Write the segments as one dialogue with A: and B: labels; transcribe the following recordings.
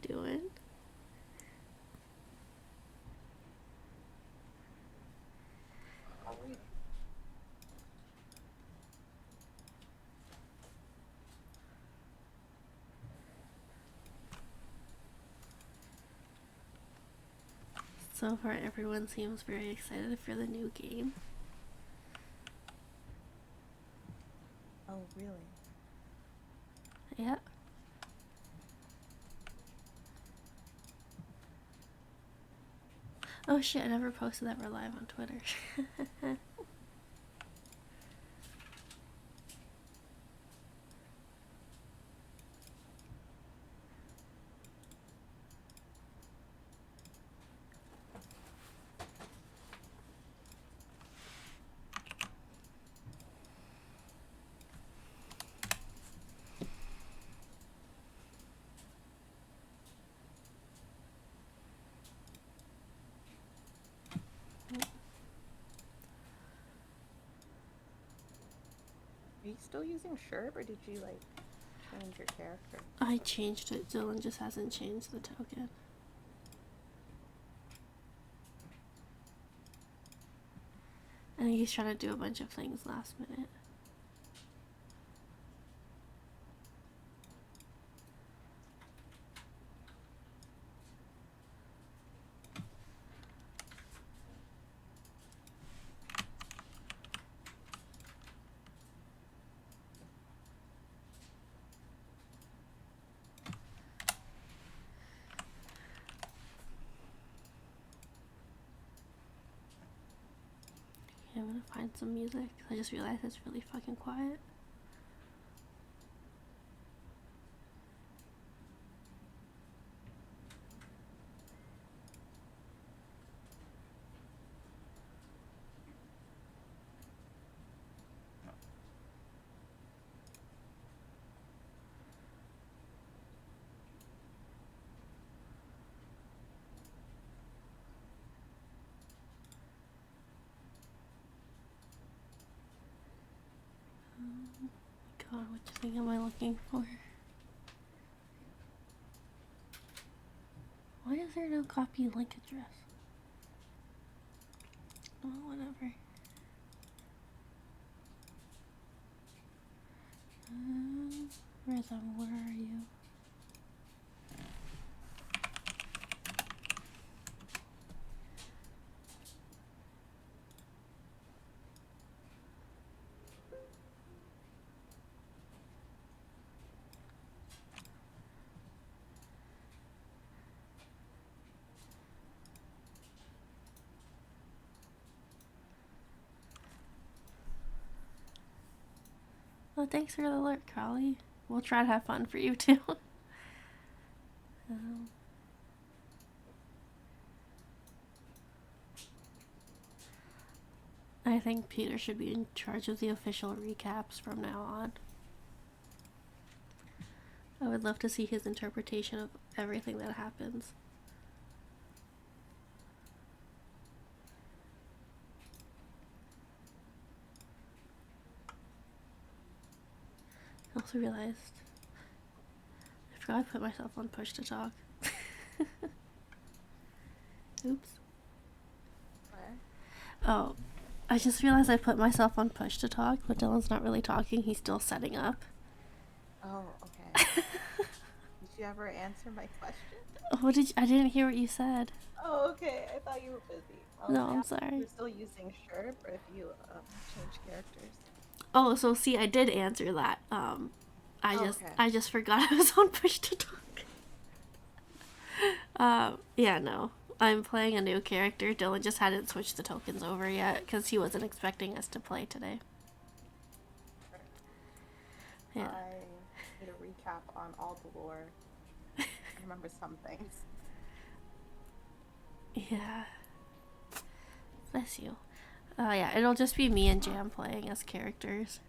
A: everyone doing? So far, everyone seems very excited for the new game.
B: Oh, really?
A: Yeah. Oh shit, I never posted that we're live on Twitter.
B: Are you still using Sherb, or did you, like, change your character?
A: I changed it. Dylan just hasn't changed the token. I think he's trying to do a bunch of things last minute. Okay, I'm gonna find some music. I just realized it's really fucking quiet. God, what thing am I looking for? Why is there no copy link address? Oh, whatever. Rhythm, where are you? Well, thanks for the alert, Crowley. We'll try to have fun for you too. I think Peter should be in charge of the official recaps from now on. I would love to see his interpretation of everything that happens. I also realized I forgot I put myself on push to talk. Oops.
B: What?
A: Oh, I just realized I put myself on push to talk, but Dylan's not really talking. He's still setting up.
B: Oh, okay. Did you ever answer my question?
A: I didn't hear what you said.
B: Oh, okay. I thought you were busy.
A: No, I'm
B: I asked if
A: sorry.
B: you're still using Sherb, or if you changed characters.
A: Oh, so see, I did answer that.
B: Okay.
A: I just forgot I was on push to talk. Yeah, no. I'm playing a new character. Dylan just hadn't switched the tokens over yet because he wasn't expecting us to play today. Yeah.
B: I did a recap on all the lore. I remember some things.
A: Yeah. Bless you. Yeah, it'll just be me and Jam playing as characters.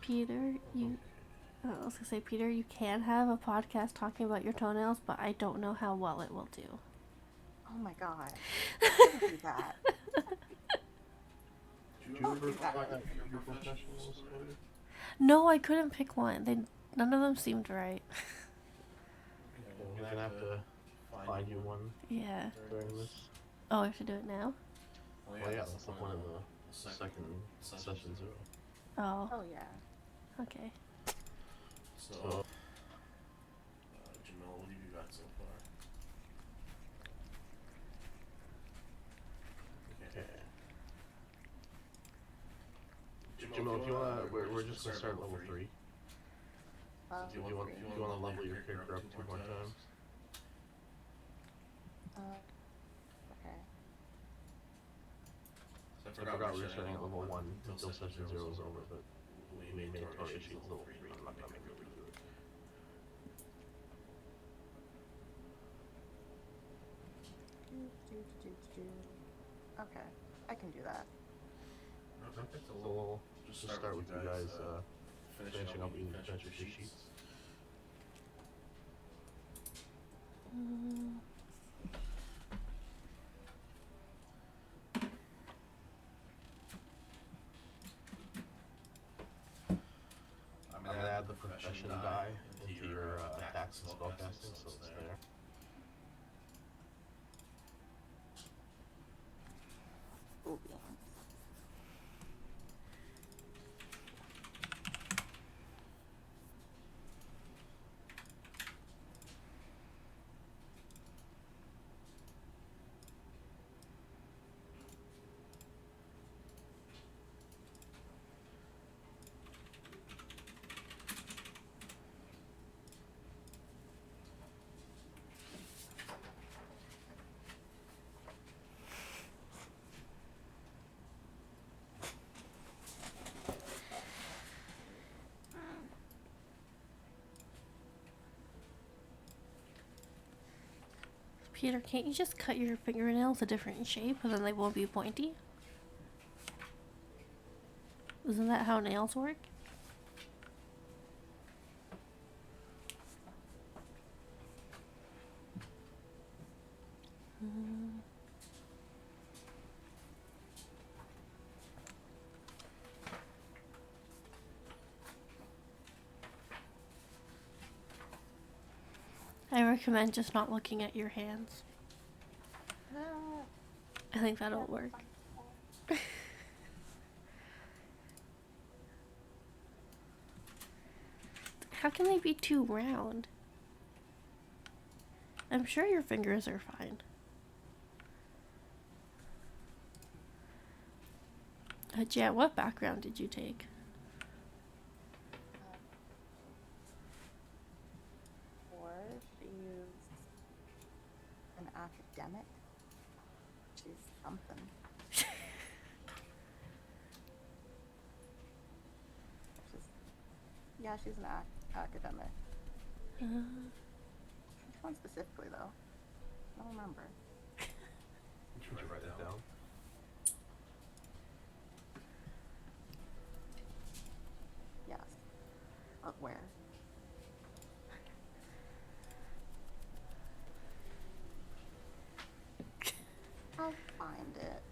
A: Peter, you... I was gonna say, Peter, you can have a podcast talking about your toenails, but I don't know how well it will do.
B: Oh my god. Don't do that.
C: Do you ever find your professionals, Cody?
A: No, I couldn't pick one. None of them seemed right.
C: Okay, we're gonna have to find you one
A: Yeah.
C: during this.
A: Oh, I have to do it now?
C: Well, yeah, that's the point of the second session 0.
A: Oh,
B: Oh yeah.
A: okay.
C: So, Jamil, what have you got so far? Okay. Jamil, if you wanna, we're just gonna start level 3. Do you wanna level your character up 2 more times?
B: Okay.
C: I forgot we were starting at level 1 until session 0 is over, but we made Tori she's level 3. I'm not gonna make her redo it.
B: Okay, I can do that.
C: Okay, so we'll just start with you guys finishing up eating the sheets. I'm gonna add the profession die into your attacks and spellcasting, so it's there.
B: Ooh.
A: Peter, can't you just cut your fingernails a different shape and then they won't be pointy? Isn't that how nails work? I recommend just not looking at your hands. I think that'll work. How can they be too round? I'm sure your fingers are fine. Jan, what background did you take?
B: Or she's an academic. She's something. Yeah, she's an academic. Which one specifically, though? I don't remember.
C: Should you write that down?
B: Yes. But where? I'll find it.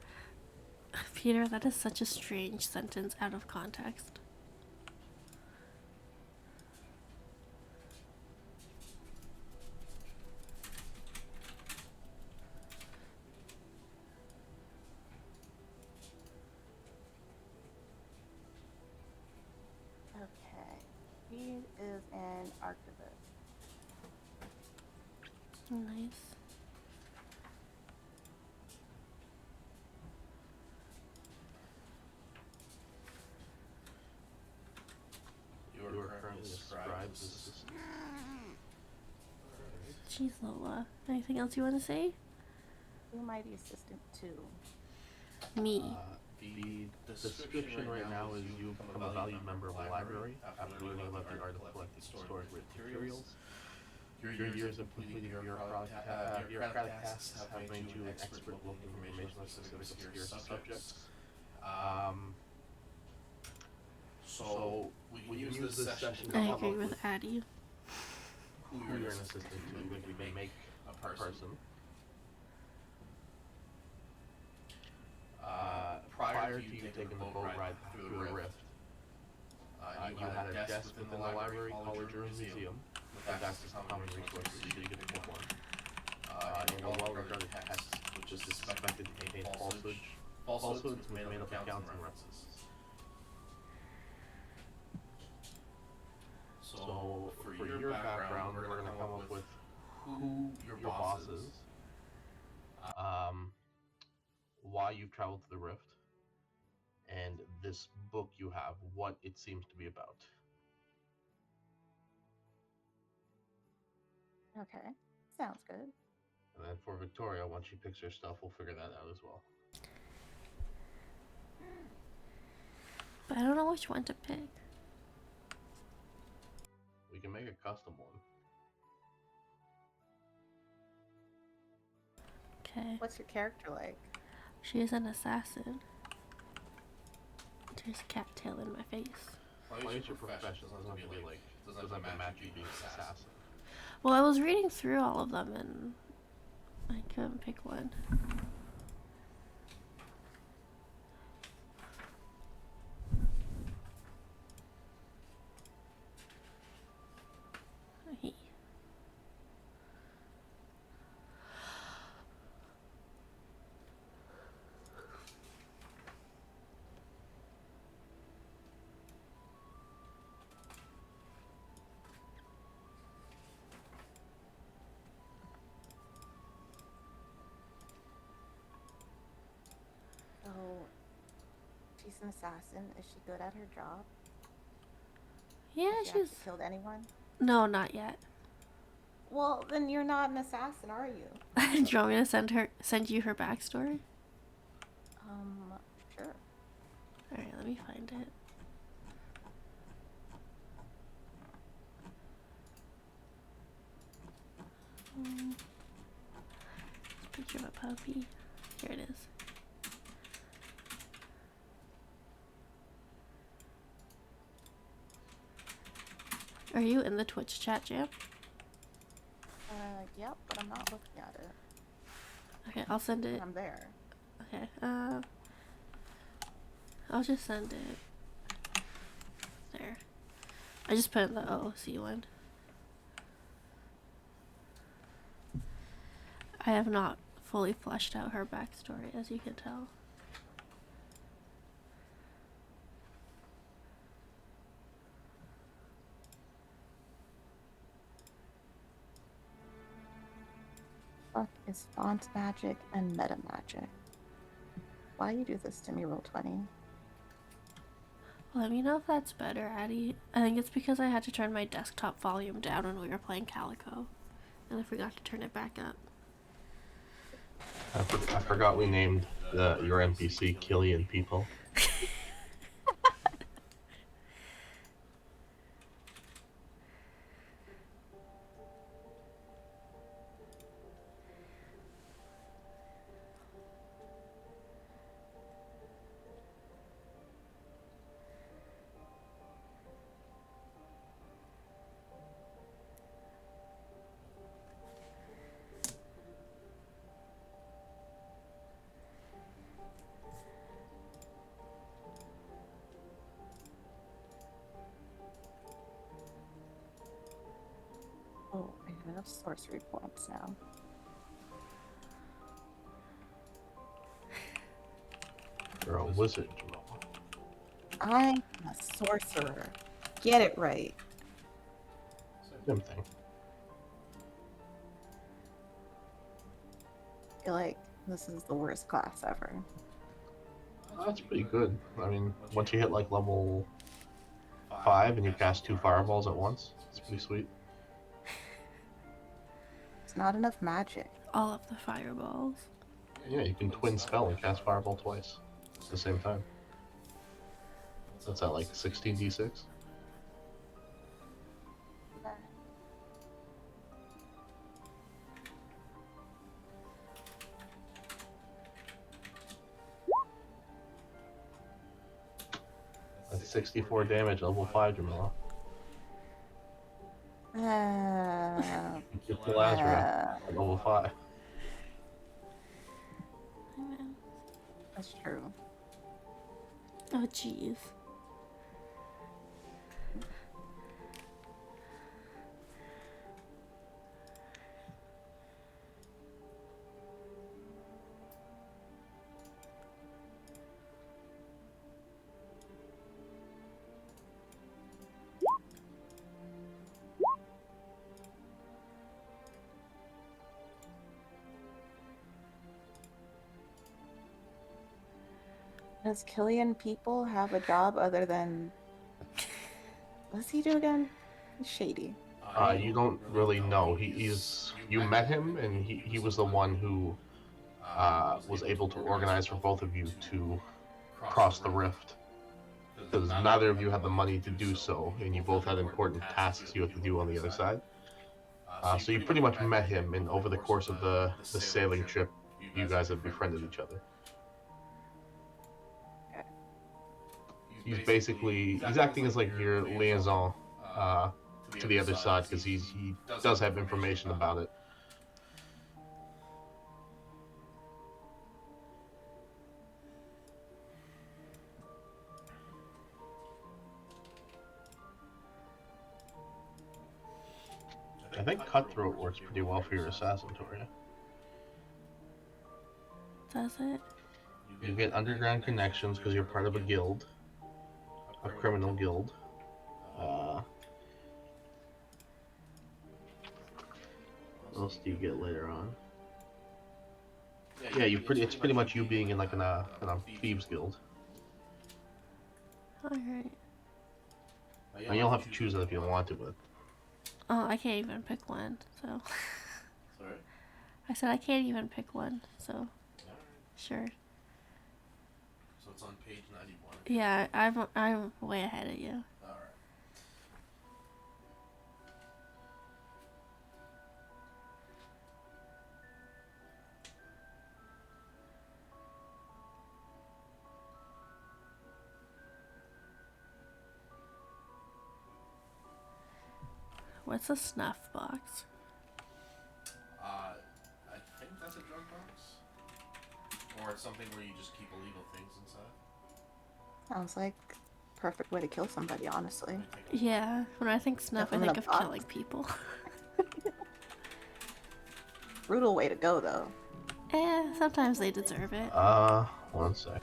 A: Peter, that is such a strange sentence out of context.
B: Okay. He is an archivist.
A: Nice.
C: You are currently a scribe's assistant.
A: Jeez, Lola. Anything else you want to say?
B: Who am I the assistant to?
A: Me.
C: The description right now is you become a valued member of the library after learning about the art of collecting historic materials. Your years of completing bureaucratic tasks have made you an expert looking information on specific obscure subjects. So we use this session to
A: I
C: come
A: agree
C: up
A: with Addie.
C: who you're an assistant to. Like we make a person. Prior to you taking the boat ride through a rift, you had a desk within the library, college, or museum with access to common resources so you could perform. And a well-regarded test, which is suspected to contain falsehoods made up accounts and references. So for your background, we're going to come up with who your boss is, um, why you've traveled to the Rift, and this book you have, what it seems to be about.
B: Okay, sounds good.
C: And then for Victoria, once she picks her stuff, we'll figure that out as well.
A: But I don't know which one to pick.
C: We can make a custom one.
A: Okay.
B: What's your character like?
A: She is an assassin. There's a cat tail in my face.
C: Why is your profession? Doesn't have to be like, doesn't have to match you being an assassin.
A: Well, I was reading through all of them and I couldn't pick one.
B: So, she's an assassin. Is she good at her job?
A: Yeah,
B: Has she
A: she's...
B: actually killed anyone?
A: No, not yet.
B: Well, then you're not an assassin, are you?
A: Do you want me to send you her backstory?
B: Sure.
A: Alright, let me find it. Picture of a puppy. Here it is. Are you in the Twitch chat, Jam?
B: Yep, but I'm not looking at it.
A: Okay, I'll send it.
B: I'm there.
A: Okay, I'll just send it. There. I just put in the OOC one. I have not fully fleshed out her backstory, as you can tell.
B: Fuck is font magic and meta magic. Why you do this to me, Roll20?
A: Let me know if that's better, Addie. I think it's because I had to turn my desktop volume down when we were playing Calico, and I forgot to turn it back up.
C: I forgot we named your NPC Killian People.
B: Oh, I have enough sorcery points now.
C: You're a wizard, Jamal.
B: I'm a sorcerer. Get it right.
C: Same thing.
B: I feel like this is the worst class ever.
C: That's pretty good. I mean, once you hit like level 5 and you cast 2 fireballs at once, it's pretty sweet.
B: It's not enough magic.
A: All of the fireballs.
C: Yeah, you can twin spell and cast fireball twice at the same time. What's that, like 16d6? 64 damage, level 5, Jamila. You kill Azra at level 5.
A: Amen.
B: That's true.
A: Oh, jeez.
B: Does Killian people have a job other than... What does he do again? He's shady.
C: You don't really know. You met him, and he was the one who was able to organize for both of you to cross the rift. Because neither of you had the money to do so, and you both had important tasks you had to do on the other side. So you pretty much met him, and over the course of the sailing trip, you guys have befriended each other. He's acting as like your liaison to the other side, because he does have information about it. I think Cutthroat works pretty well for your assassin, Toria.
A: Does it?
C: You get underground connections because you're part of a guild, a criminal guild. What else do you get later on? Yeah, it's pretty much you being in like a thieves guild.
A: Alright.
C: And you'll have to choose it if you don't want to, but...
A: Oh, I can't even pick one, so.
C: Sorry?
A: I said I can't even pick one, so. Sure.
C: So it's on page 91.
A: Yeah, I'm way ahead of you.
C: Alright.
A: What's a snuff box?
C: I think that's a drug box. Or it's something where you just keep illegal things inside.
B: Sounds like perfect way to kill somebody, honestly.
A: Yeah, when I think snuff, I think of killing people.
B: Brutal way to go, though.
A: Sometimes they deserve it.
C: One sec.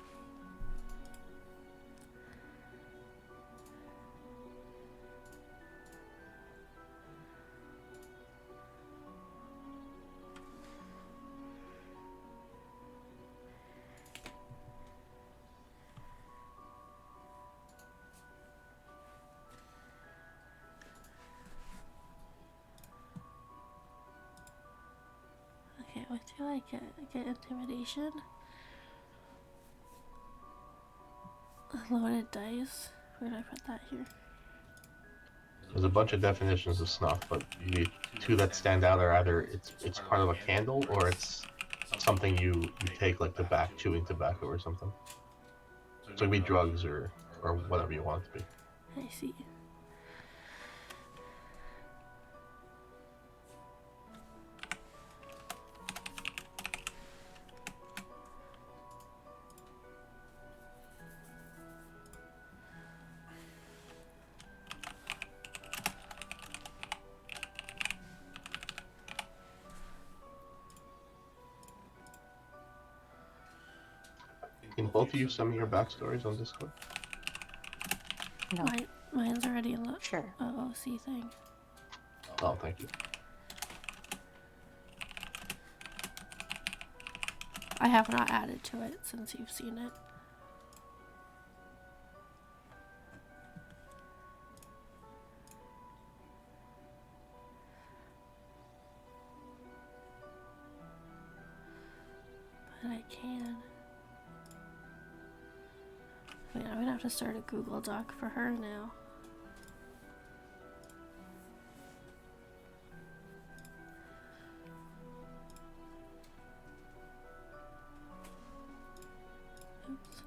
A: Okay, what do I get? I get intimidation. Loaded dice. Where did I put that here?
C: There's a bunch of definitions of snuff, but the two that stand out are either it's part of a candle or it's something you take like chewing tobacco or something. So it could be drugs or whatever you want it to be.
A: I see.
C: Can both of you send me your backstories on Discord?
B: No.
A: Mine's already in the
B: Sure.
A: OOC thing.
C: Oh, thank you.
A: I have not added to it since you've seen it. But I can. Wait, I'm gonna have to start a Google Doc for her now. Oops.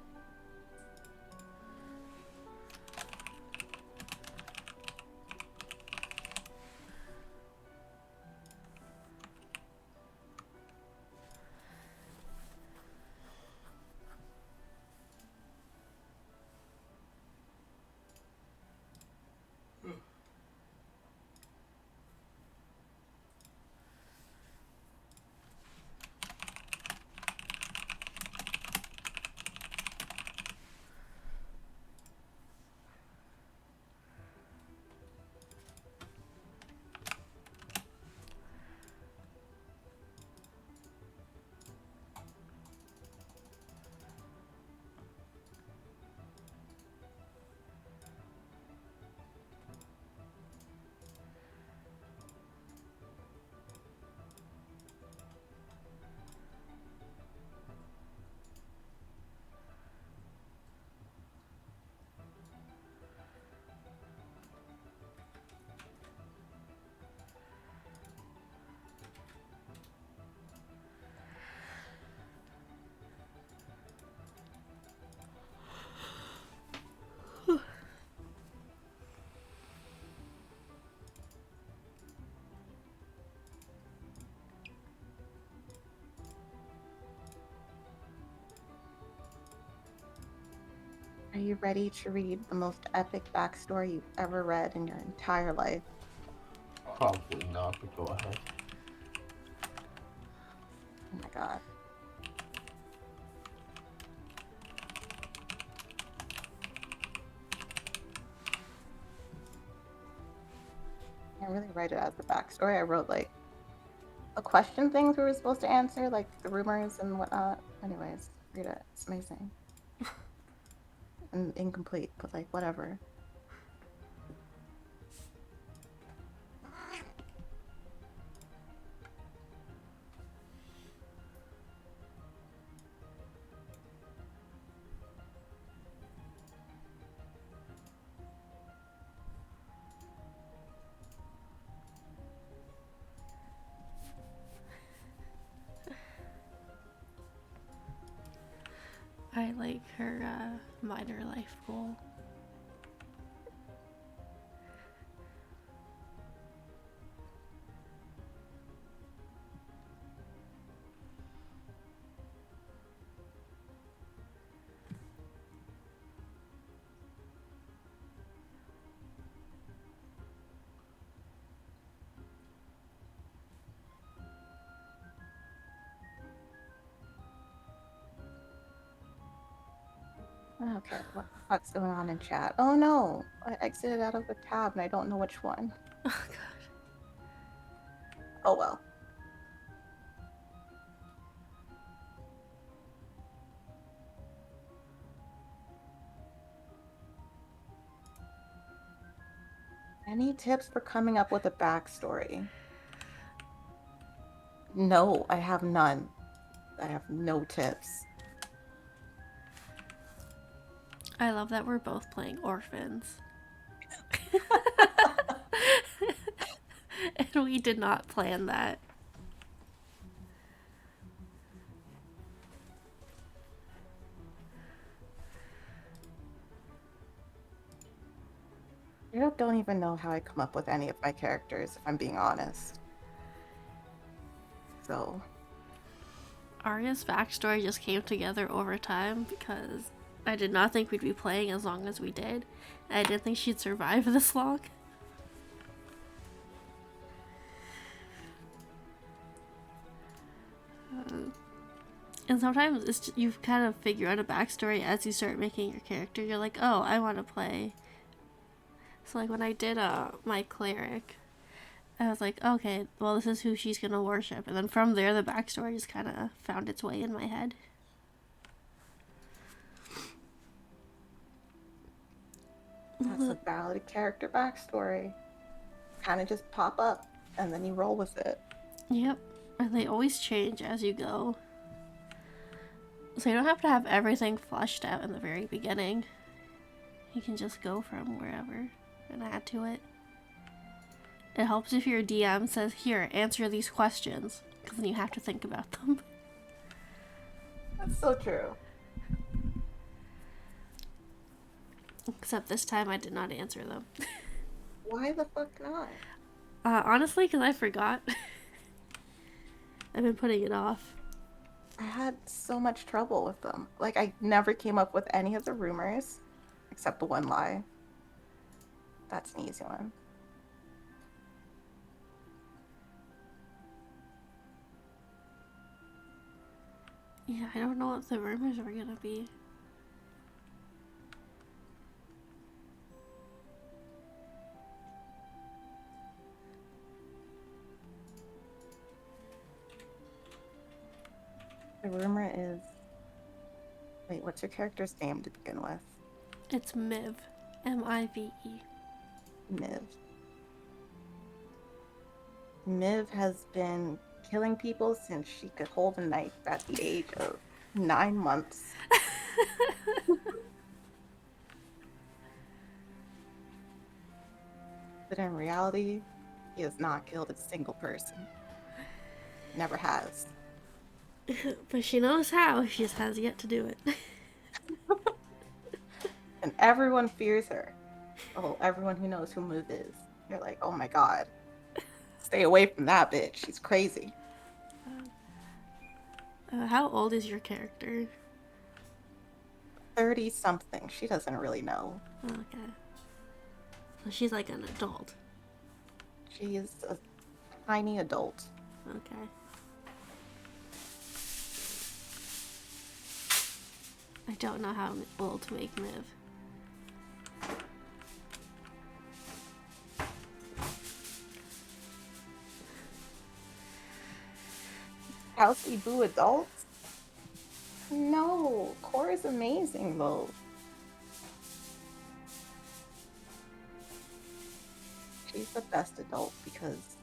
B: Are you ready to read the most epic backstory you've ever read in your entire life?
C: Probably not, but go ahead.
B: Oh my god. I didn't really write it as the backstory. I wrote like a question things we were supposed to answer, like the rumors and whatnot. Anyways, read it. It's amazing. And incomplete, but like whatever.
A: I like her minor life goal.
B: Okay, what the fuck's going on in chat? Oh no! I exited out of the tab and I don't know which one.
A: Oh god.
B: Oh well. Any tips for coming up with a backstory? No, I have none. I have no tips.
A: I love that we're both playing orphans. And we did not plan that.
B: I don't even know how I come up with any of my characters, if I'm being honest. So,
A: Arya's backstory just came together over time because I did not think we'd be playing as long as we did. And I didn't think she'd survive this long. And sometimes it's you kind of figure out a backstory as you start making your character. You're like, oh, I want to play. So like when I did my cleric, I was like, okay, well this is who she's gonna worship, and then from there the backstory just kind of found its way in my head.
B: that's a valid character backstory. Kind of just pop up, and then you roll with it.
A: Yep, and they always change as you go. So you don't have to have everything fleshed out in the very beginning. You can just go from wherever and add to it. It helps if your DM says, here, answer these questions, because then you have to think about them.
B: That's so true.
A: Except this time I did not answer them.
B: Why the fuck not?
A: Honestly, because I forgot. I've been putting it off.
B: I had so much trouble with them. Like, I never came up with any of the rumors, except the one lie. That's an easy one.
A: Yeah, I don't know what the rumors are gonna be.
B: The rumor is... Wait, what's your character's name to begin with?
A: It's Miv. M-I-V-E.
B: Miv. Miv has been killing people since she could hold a knife at the age of 9 months. But in reality, he has not killed a single person. Never has.
A: But she knows how. She just has yet to do it.
B: And everyone fears her. Oh, everyone who knows who Miv is. You're like, oh my god. Stay away from that bitch. She's crazy.
A: How old is your character?
B: 30 something. She doesn't really know.
A: Okay. So she's like an adult.
B: She is a tiny adult.
A: Okay. I don't know how old to make move.
B: Housey Boo adults? No, Core is amazing though. She's the best adult because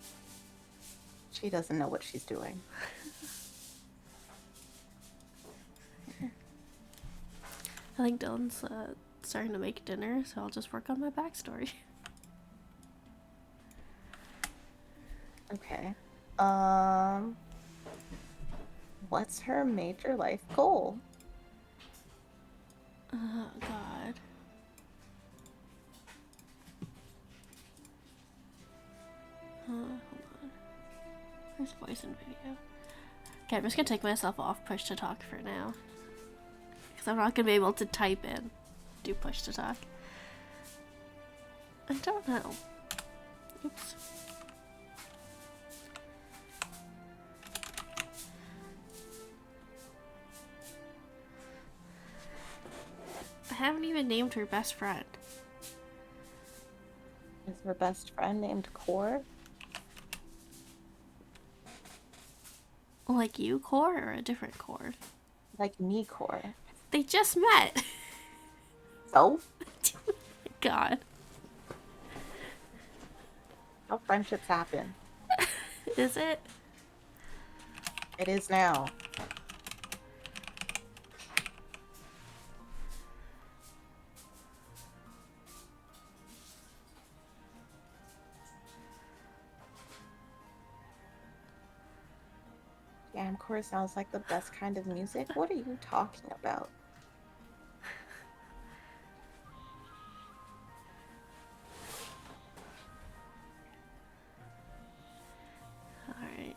B: she doesn't know what she's doing.
A: I think Dylan's starting to make dinner, so I'll just work on my backstory.
B: Okay. What's her major life goal?
A: Oh, God. Hold on. Where's voice and video? Okay, I'm just gonna take myself off push to talk for now. Because I'm not gonna be able to type in. Do push to talk. I don't know. Oops. I haven't even named her best friend.
B: Is her best friend named Core?
A: Like you, Core, or a different Core?
B: Like me, Core.
A: They just met!
B: So?
A: God.
B: How friendships happen.
A: Is it?
B: It is now. Jamcore sounds like the best kind of music. What are you talking about?
A: Alright.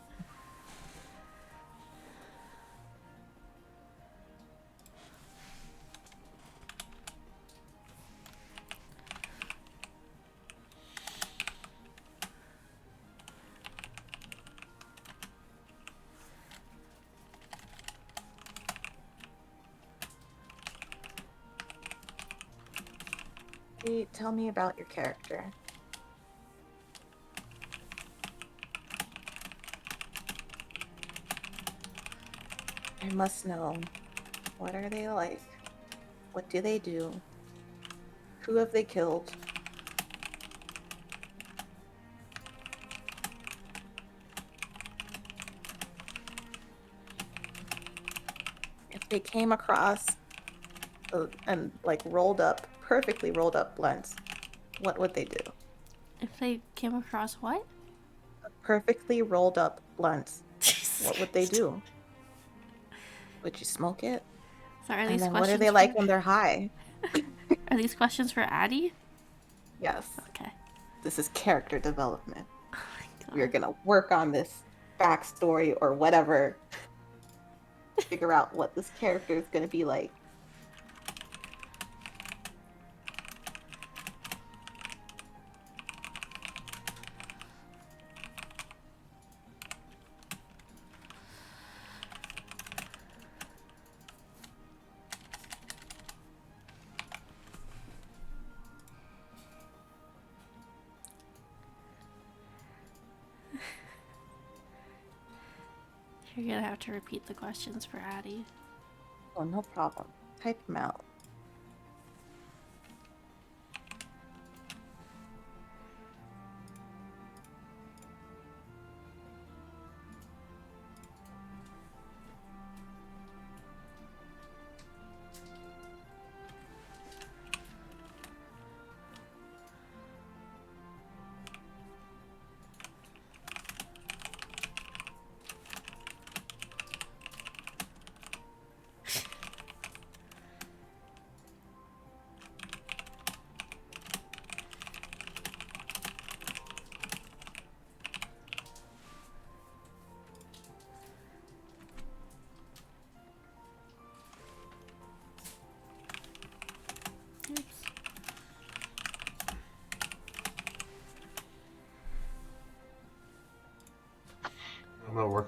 B: Hey, tell me about your character. I must know. What are they like? What do they do? Who have they killed? If they came across and like perfectly rolled up blunts, what would they do?
A: If they came across what?
B: Perfectly rolled up blunts, what would they do? Would you smoke it?
A: So are
B: And
A: these
B: then
A: questions
B: what are they like
A: for...
B: when they're high?
A: Are these questions for Addie?
B: Yes.
A: Okay.
B: This is character development.
A: Oh my God.
B: We're gonna work on this backstory or whatever. Figure out what this character is gonna be like.
A: You're gonna have to repeat the questions for Addie.
B: Oh, no problem. Type them out.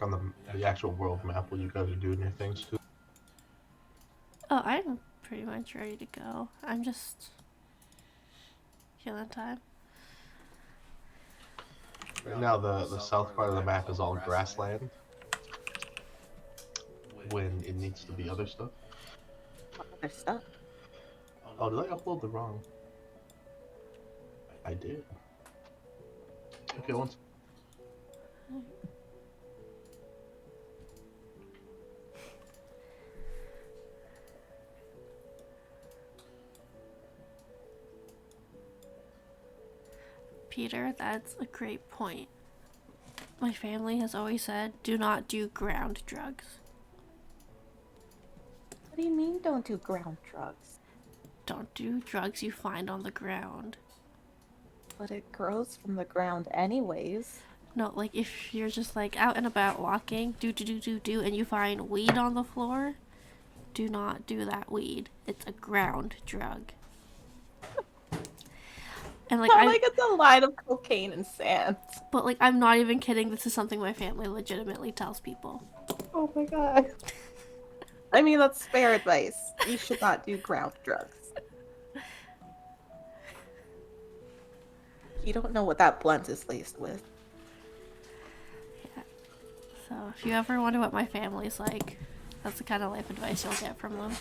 C: work on the actual world map when you guys are doing your things too?
A: Oh, I'm pretty much ready to go. I'm just killing time.
C: Right now, the south part of the map is all grassland when it needs to be other stuff.
B: What other stuff?
C: Oh, did I upload the wrong? I did. Okay, once.
A: Peter, that's a great point. My family has always said, do not do ground drugs.
B: What do you mean don't do ground drugs?
A: Don't do drugs you find on the ground.
B: But it grows from the ground anyways.
A: No, like if you're just like out and about walking, do, and you find weed on the floor, do not do that weed. It's a ground drug. And like,
B: Not like it's a line of cocaine and sand.
A: but like, I'm not even kidding. This is something my family legitimately tells people.
B: Oh my god. I mean, that's fair advice. You should not do ground drugs. You don't know what that blunt is laced with.
A: Yeah. So if you ever wonder what my family's like, that's the kind of life advice you'll get from them.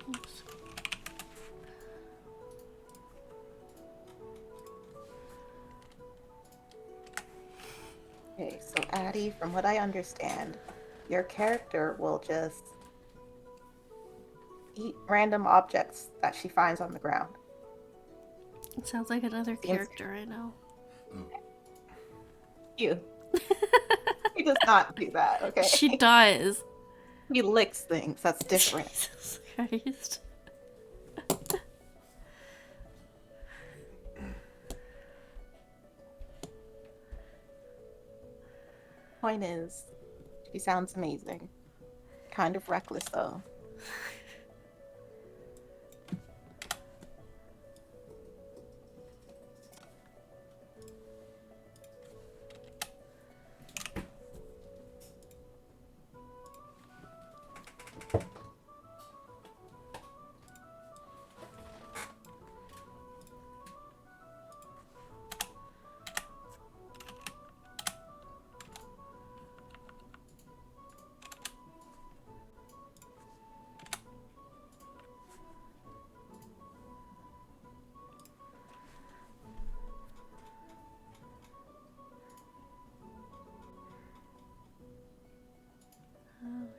A: Oops.
B: Okay, so Addie, from what I understand, your character will just eat random objects that she finds on the ground.
A: It sounds like another character I know.
B: You. He does not do that, okay?
A: She does.
B: He licks things. That's different.
A: Jesus Christ.
B: Point is, she sounds amazing. Kind of reckless, though.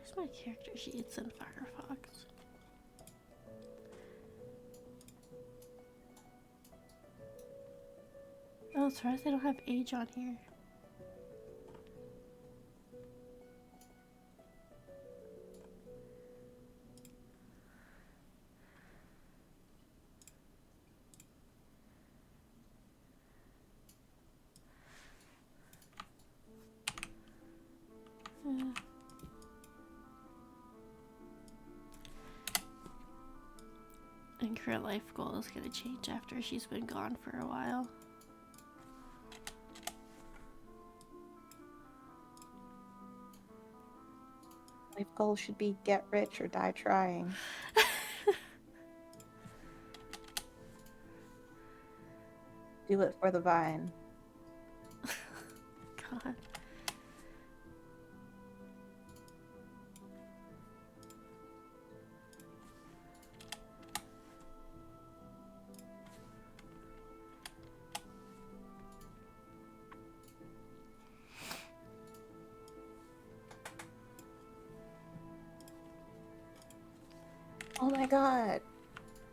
A: Where's my character sheets in Firefox? Oh, as far as they don't have age on here. I think her life goal is gonna change after she's been gone for a while.
B: Life goal should be get rich or die trying. Do it for the vine.
A: God.
B: Oh my god.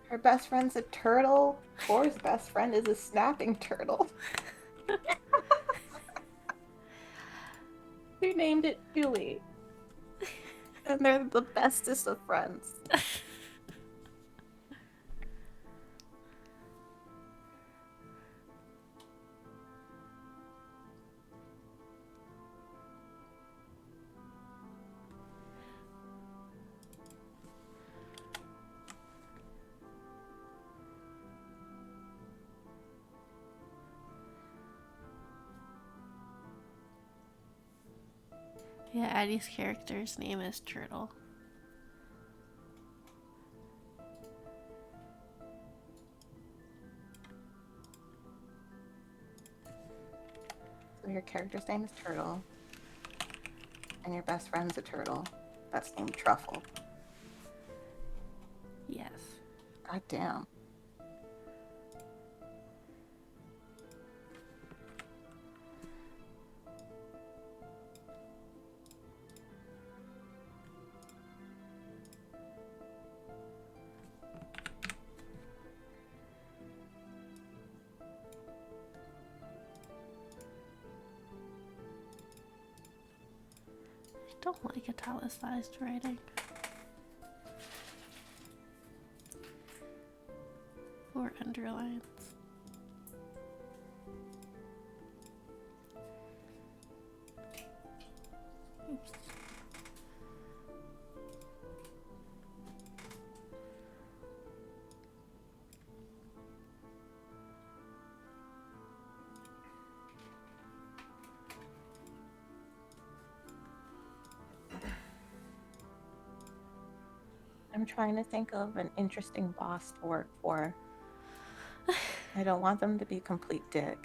B: Her best friend's a turtle. Core's best friend is a snapping turtle. Who named it Julie? And they're the bestest of friends.
A: Yeah, Addie's character's name is Turtle.
B: So your character's name is Turtle, and your best friend's a turtle that's named Truffle.
A: Yes.
B: God damn.
A: I don't like italicized writing. Or underlines. Oops.
B: I'm trying to think of an interesting boss to work for. I don't want them to be complete dick.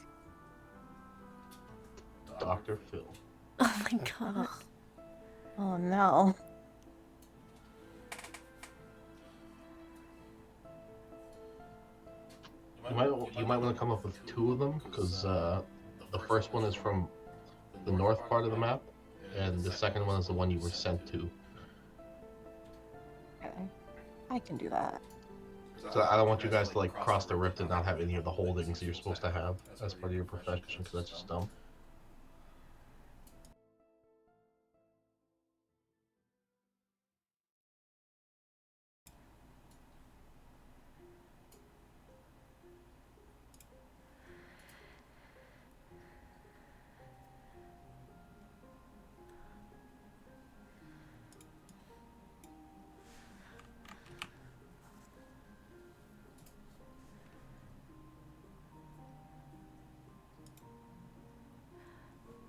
C: Dr. Phil.
A: Oh my god.
B: Oh no.
C: You might want to come up with two of them, because the first one is from the north part of the map, and the second one is the one you were sent to.
B: Okay. I can do that.
C: So I don't want you guys to like cross the rift and not have any of the holdings you're supposed to have as part of your profession, because that's just dumb.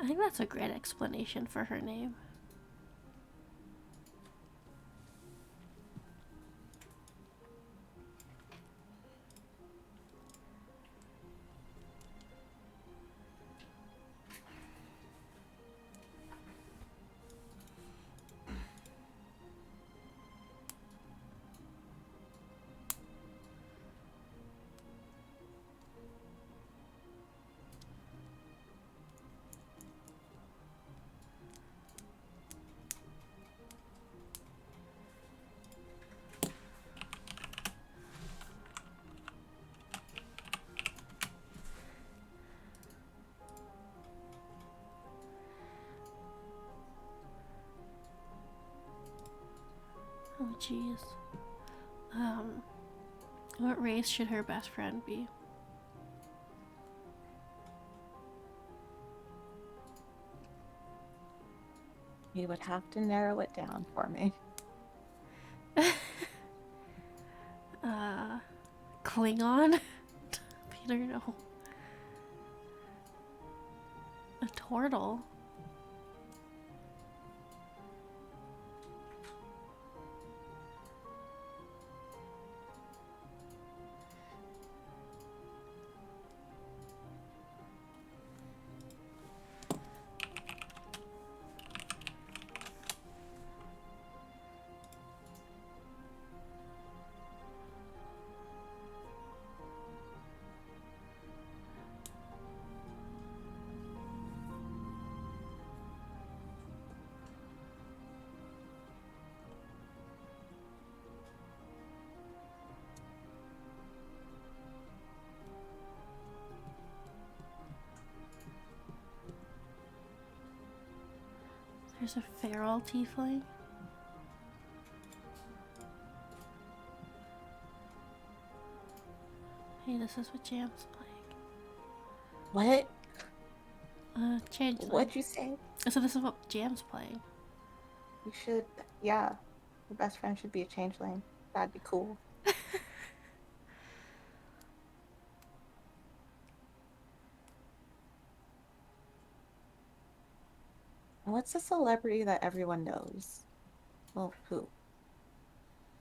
A: I think that's a great explanation for her name. Oh jeez. What race should her best friend be?
B: You would have to narrow it down for me.
A: Klingon? Peter, no. A turtle? There's a feral tiefling. Hey, this is what Jam's playing.
B: What?
A: Changeling.
B: What'd you say?
A: So this is what Jam's playing.
B: You should, yeah. Your best friend should be a changeling. That'd be cool. What's a celebrity that everyone knows? Well, who?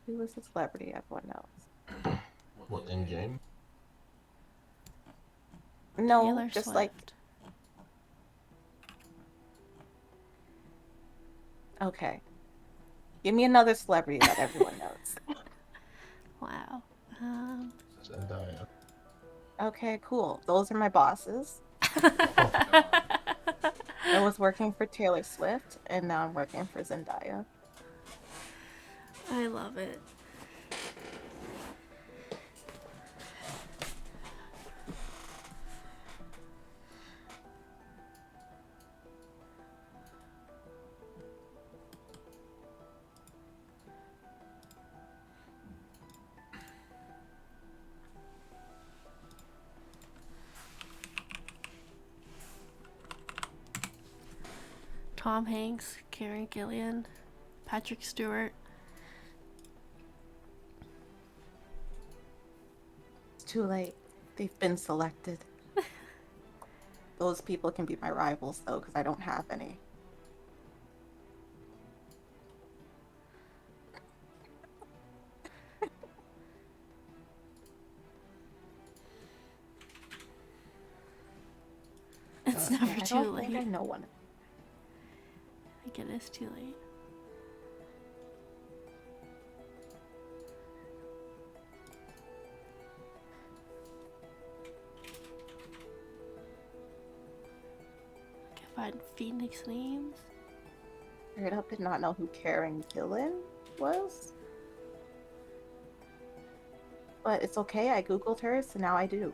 B: Who is a celebrity everyone knows?
C: What, in game?
B: No,
A: Taylor
B: just
A: Swift.
B: like. Okay. Give me another celebrity that everyone knows.
A: Wow.
C: Zendaya.
B: Okay, cool. Those are my bosses.
C: Oh,
B: I was working for Taylor Swift, and now I'm working for Zendaya.
A: I love it. Tom Hanks, Karen Gillan, Patrick Stewart.
B: It's too late. They've been selected. Those people can be my rivals, though, because I don't have any.
A: It's
B: Okay,
A: never
B: I
A: too
B: don't
A: late.
B: think I know one.
A: I think it is too late. I can find Phoenix names.
B: Straight up did not know who Karen Gillan was. But it's okay, I googled her, so now I do.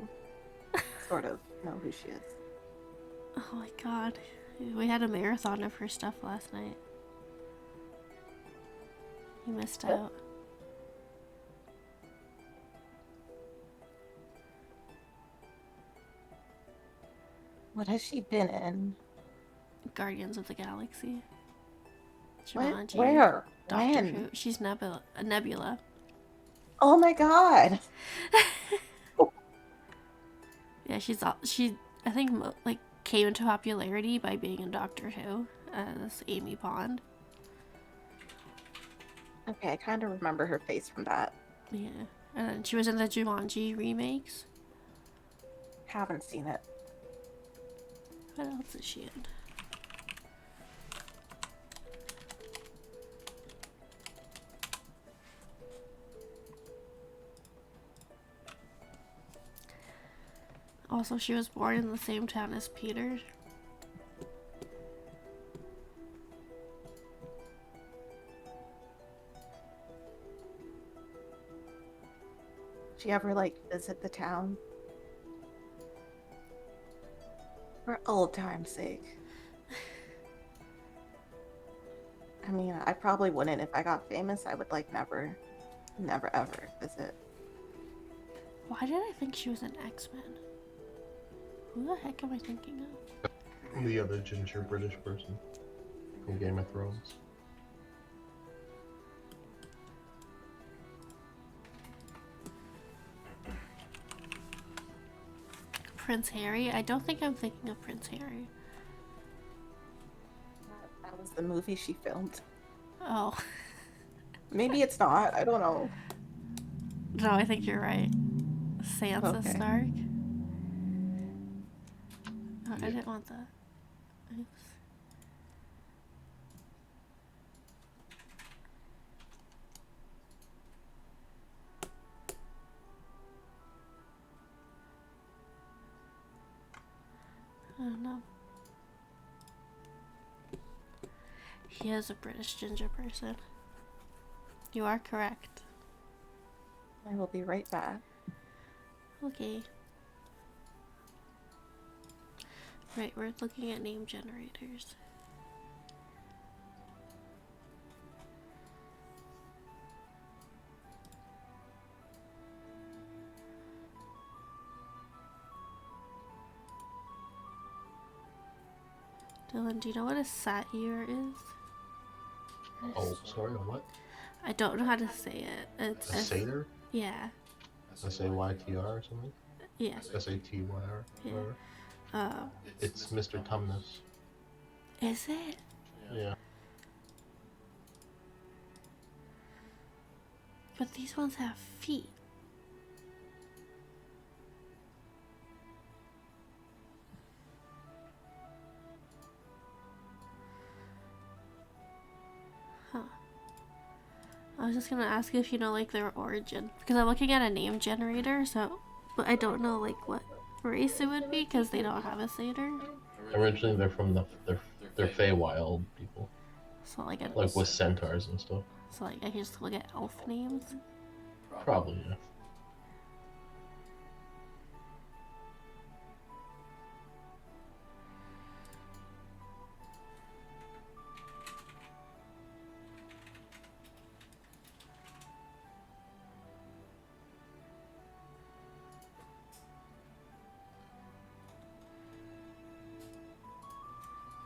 B: Sort of know who she is.
A: Oh my god. We had a marathon of her stuff last night. You missed out.
B: What has she been in?
A: Guardians of the Galaxy.
B: What?
A: Jumanji.
B: Where?
A: Doctor
B: When?
A: Who. She's Nebula.
B: Oh my god!
A: Yeah, she I think like came into popularity by being in Doctor Who as Amy Pond.
B: Okay, I kind of remember her face from that.
A: Yeah, and then she was in the Jumanji remakes.
B: Haven't seen it.
A: What else is she in? Also, she was born in the same town as Peter.
B: Did you ever, like, visit the town? For old time's sake. I mean, I probably wouldn't. If I got famous, I would, like, never ever visit.
A: Why did I think she was an X-Men? Who the heck am I thinking of?
C: the other ginger British person from Game of Thrones.
A: Prince Harry? I don't think I'm thinking of Prince Harry.
B: That was the movie she filmed.
A: Oh.
B: Maybe it's not. I don't know.
A: No, I think you're right. Sansa
B: Okay.
A: Stark? Oh,
C: Yeah.
A: I didn't want that. Oops. I don't know. He is a British ginger person. You are correct.
B: I will be right back.
A: Okay. Right, we're looking at name generators. Dylan, do you know what a satyr is?
C: Oh, sorry, what?
A: I don't know how to say it. It's
C: A satyr?
A: yeah.
C: SAYTR or something?
A: Yeah.
C: SATYR?
A: Yeah.
C: Whatever. It's Mr. Tumnus.
A: Is it?
C: Yeah.
A: But these ones have feet. Huh. I was just gonna ask if you know like their origin, because I'm looking at a name generator, so but I don't know like what race it would be because they don't have a satyr.
C: Originally, they're from they're Feywild people,
A: So like
C: with centaurs and stuff.
A: so like I can just look at elf names.
C: Probably, yeah.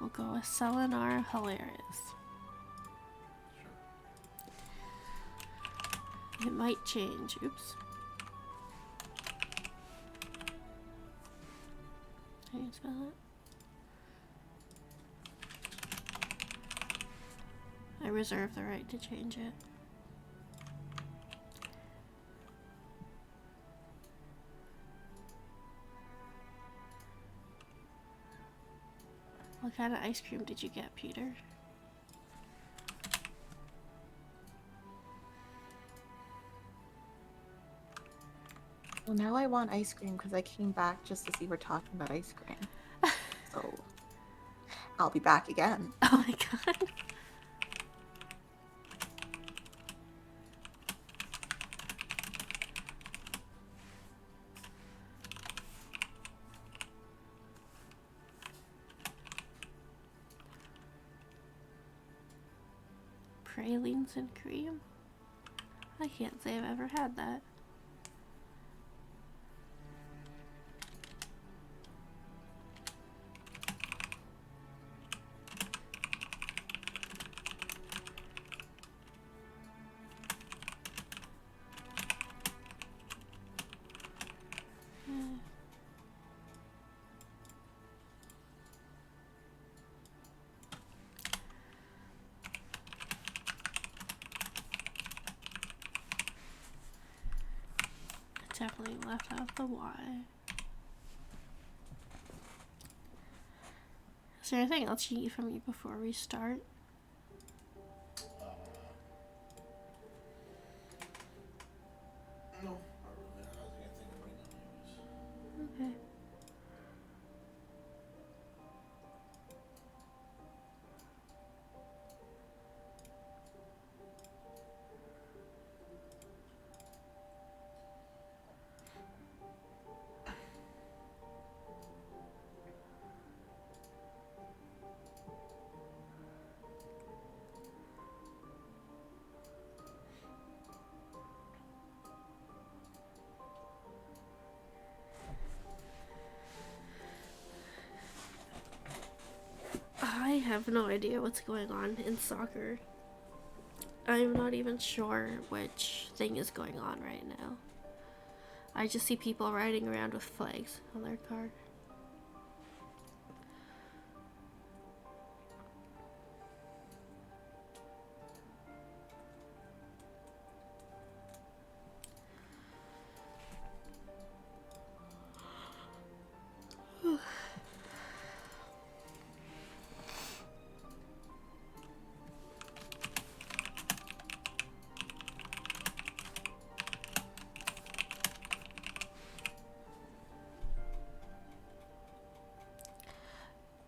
A: We'll go with Selenar Hilarious. It might change. Oops. How do you spell it? I reserve the right to change it. What kind of ice cream did you get, Peter?
B: Well, now I want ice cream because I came back just to see we're talking about ice cream. So I'll be back again.
A: Oh my god. Pralines and cream? I can't say I've ever had that. Definitely left out the Y. Is there anything else you need from me before we start?
C: No, not really. I don't think I think right now, anyways.
A: Okay. I have no idea what's going on in soccer. I'm not even sure which thing is going on right now. I just see people riding around with flags on their car.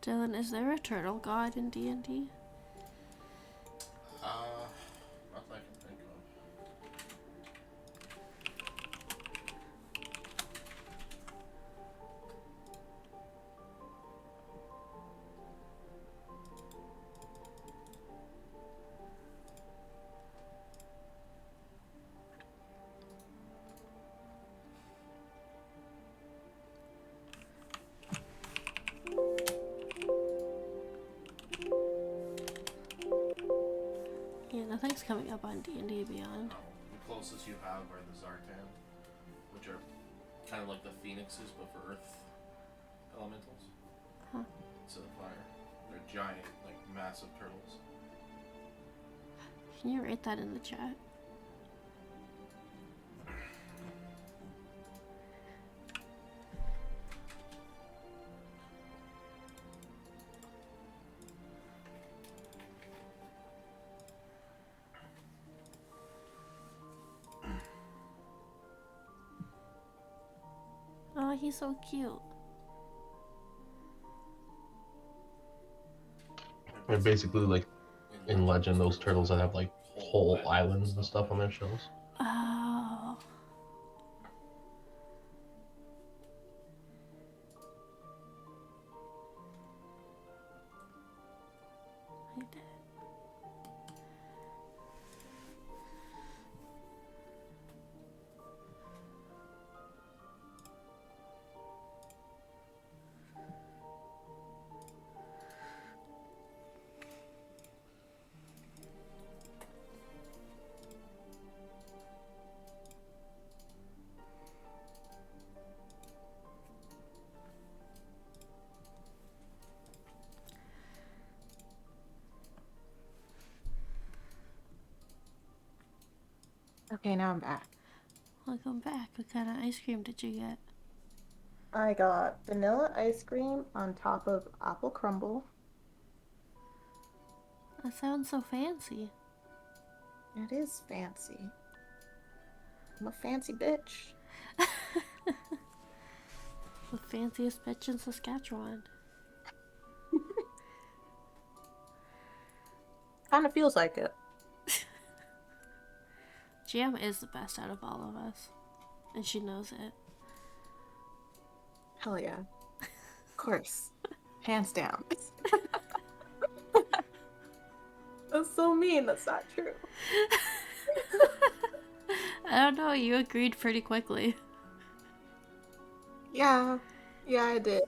A: Dylan, is there a turtle god in D&D?
C: Not that I can think of.
A: Yeah, nothing's coming up on D&D Beyond.
C: No, the closest you have are the Zartan, which are kind of like the phoenixes, but for earth elementals.
A: Huh.
C: So fire. They're giant, like massive turtles.
A: Can you write that in the chat? Oh, he's so cute.
C: They're
D: They're basically like in Legend, those turtles that have like whole islands and stuff on their shells.
A: Oh. I did.
B: Okay, now I'm back.
A: Welcome back. What kind of ice cream did you get?
B: I got vanilla ice cream on top of apple crumble.
A: That sounds so fancy.
B: It is fancy. I'm a fancy bitch.
A: The fanciest bitch in Saskatchewan.
B: Kind of feels like it.
A: Jam is the best out of all of us. And she knows it.
B: Hell yeah. Of course. Hands down. That's so mean. That's not true.
A: I don't know, you agreed pretty quickly.
B: Yeah. Yeah, I did.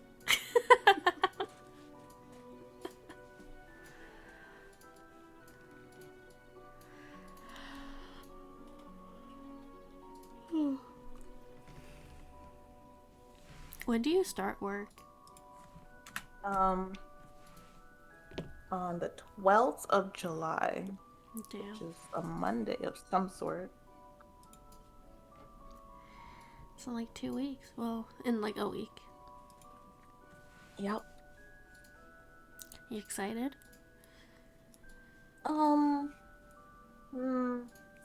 A: When do you start work?
B: On the 12th of July,
A: Damn.
B: which is a Monday of some sort.
A: It's in like 2 weeks. Well, in like a week.
B: Yep.
A: You excited?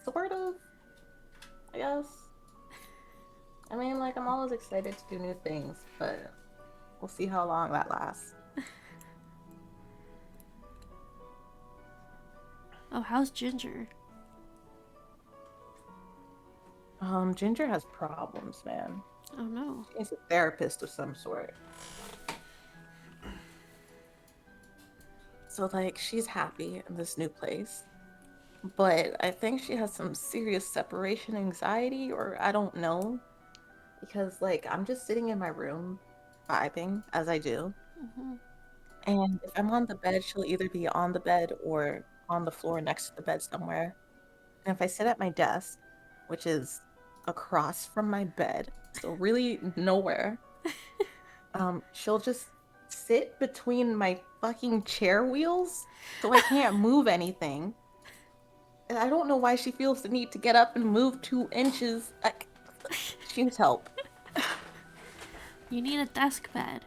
B: Sort of, I guess. I mean, like, I'm always excited to do new things, but we'll see how long that lasts.
A: Oh, how's Ginger?
B: Ginger has problems, man.
A: Oh no.
B: She needs a therapist of some sort. So, like, she's happy in this new place, but I think she has some serious separation anxiety, or I don't know. Because, like, I'm just sitting in my room, vibing as I do.
A: Mm-hmm.
B: And if I'm on the bed, she'll either be on the bed or on the floor next to the bed somewhere. And if I sit at my desk, which is across from my bed, so really nowhere, she'll just sit between my fucking chair wheels so I can't move anything. And I don't know why she feels the need to get up and move 2 inches. She needs help.
A: You need a desk bed.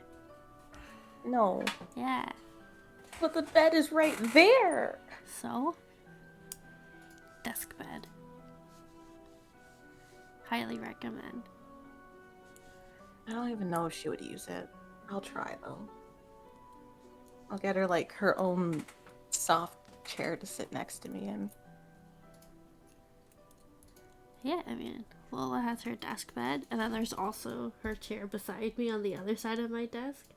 B: No.
A: Yeah.
B: But the bed is right there.
A: So? Desk bed. Highly recommend.
B: I don't even know if she would use it. I'll try though. I'll get her like her own soft chair to sit next to me in.
A: Yeah, I mean, Lola has her desk bed, and then there's also her chair beside me on the other side of my desk.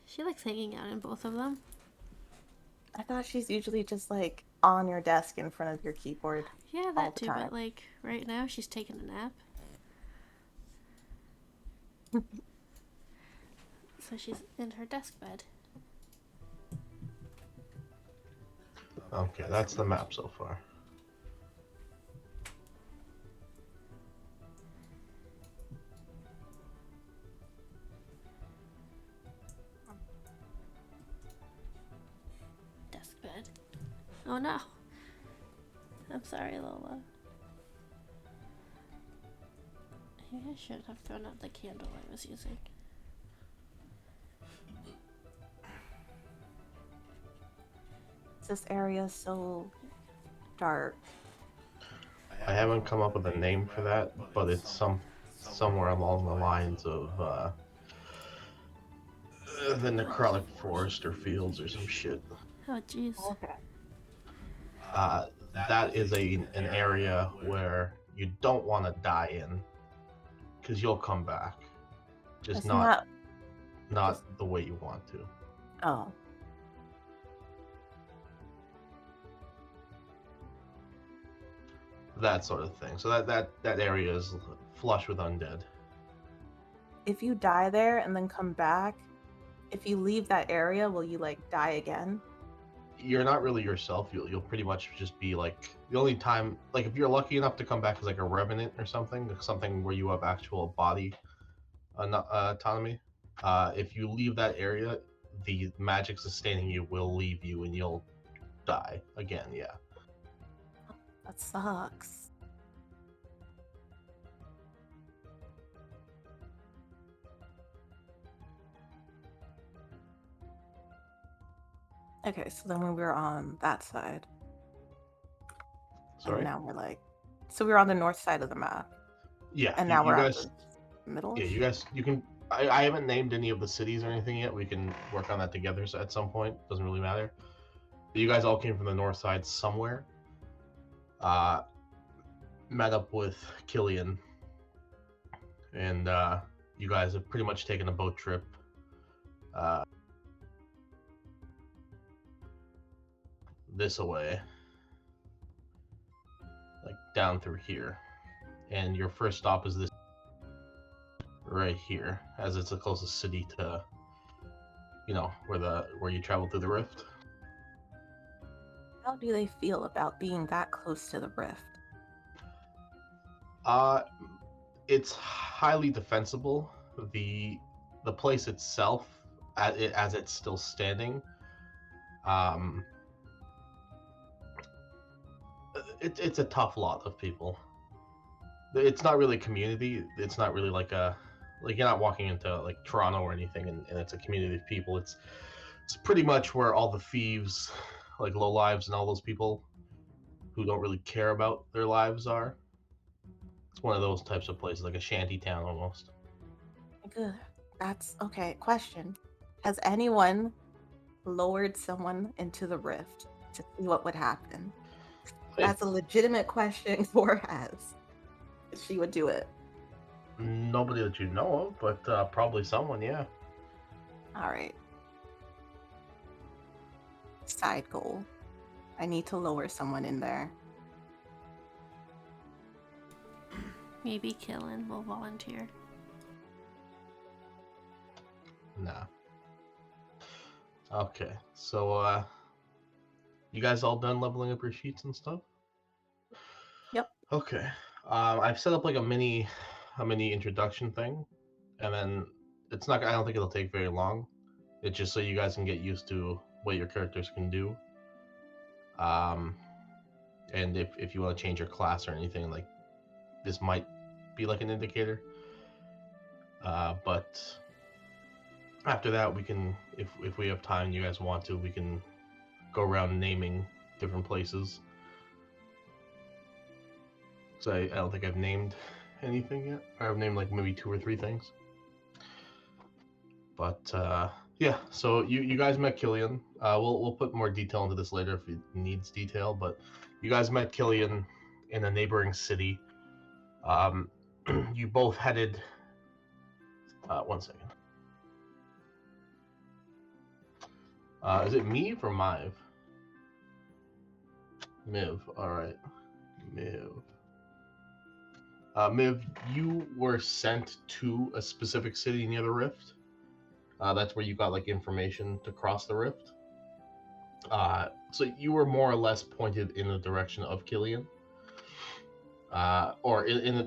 A: She likes hanging out in both of them.
B: I thought she's usually just like on your desk in front of your keyboard.
A: Yeah,
B: all
A: that
B: the
A: too,
B: time.
A: but like right now she's taking a nap. So she's in her desk bed.
D: Okay, that's the map so far.
A: Oh no. I'm sorry, Lola. Maybe I should have thrown out the candle I was using.
B: This area is so dark.
D: I haven't come up with a name for that, but it's somewhere along the lines of the necrotic forest or fields or some shit.
A: Oh jeez.
B: Okay.
D: That is an area where you don't want to die in, because you'll come back, just
B: It's
D: not
B: just-
D: the way you want to.
B: Oh.
D: That sort of thing. So that area is flush with undead.
B: If you die there and then come back, if you leave that area, will you like die again?
D: You're not really yourself. You'll pretty much just be like, the only time, like if you're lucky enough to come back as like a revenant or something where you have actual body autonomy. If you leave that area, the magic sustaining you will leave you and you'll die again. Yeah.
B: That sucks. Okay, so then we were on that side.
D: Sorry.
B: And now we're like, so we were on the north side of the map.
D: Yeah.
B: And now
D: you
B: we're
D: guys,
B: at the middle.
D: yeah, you can. I haven't named any of the cities or anything yet. We can work on that together at some point. Doesn't really matter. But you guys all came from the north side somewhere. Met up with Killian, and you guys have pretty much taken a boat trip. This away, like down through here, and your first stop is this right here, as it's the closest city to, where you travel through the rift.
B: How do they feel about being that close to the rift?
D: It's highly defensible. The place itself, as it's still standing, it's a tough lot of people. It's not really a community. It's not really like you're not walking into like Toronto or anything, and it's a community of people. It's pretty much where all the thieves, like low lives, and all those people who don't really care about their lives are. It's one of those types of places, like a shanty town almost.
B: Good. That's okay. Question: has anyone lowered someone into the rift to see what would happen? That's a legitimate question Cor has. She would do it.
D: Nobody that you know of, but probably someone, yeah.
B: All right. Side goal. I need to lower someone in there.
A: Maybe Killen will volunteer.
D: Nah. Okay, so you guys all done leveling up your sheets and stuff?
B: Yep.
D: Okay. I've set up like a mini introduction thing, and then I don't think it'll take very long. It's just so you guys can get used to what your characters can do. And if you want to change your class or anything, like this might be like an indicator. But after that, we can, if we have time, you guys want to, we can go around naming different places. So I don't think I've named anything yet. I've named like maybe 2 or 3 things. But yeah, so you guys met Killian. We'll put more detail into this later if it needs detail. But you guys met Killian in a neighboring city. You both headed. 1 second. Is it Miv or Miv? Miv. All right, Miv. Miv, you were sent to a specific city near the rift. That's where you got like information to cross the rift. So you were more or less pointed in the direction of Killian, or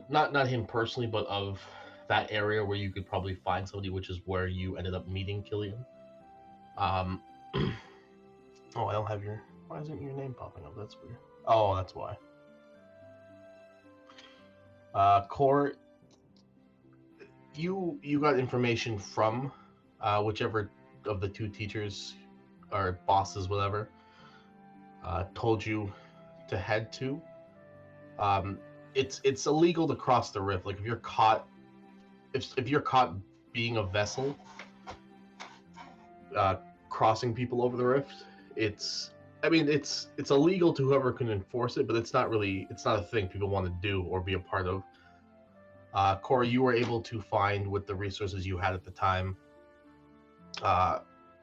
D: not him personally, but of that area where you could probably find somebody, which is where you ended up meeting Killian. Oh, I don't have your. Why isn't your name popping up? That's weird. Oh, that's why. Core, you got information from whichever of the two teachers or bosses, whatever, told you to head to. It's illegal to cross the rift. Like if you're caught, if you're caught being a vessel, crossing people over the rift, it's illegal to whoever can enforce it, but it's not a thing people want to do or be a part of. Corey, you were able to find with the resources you had at the time.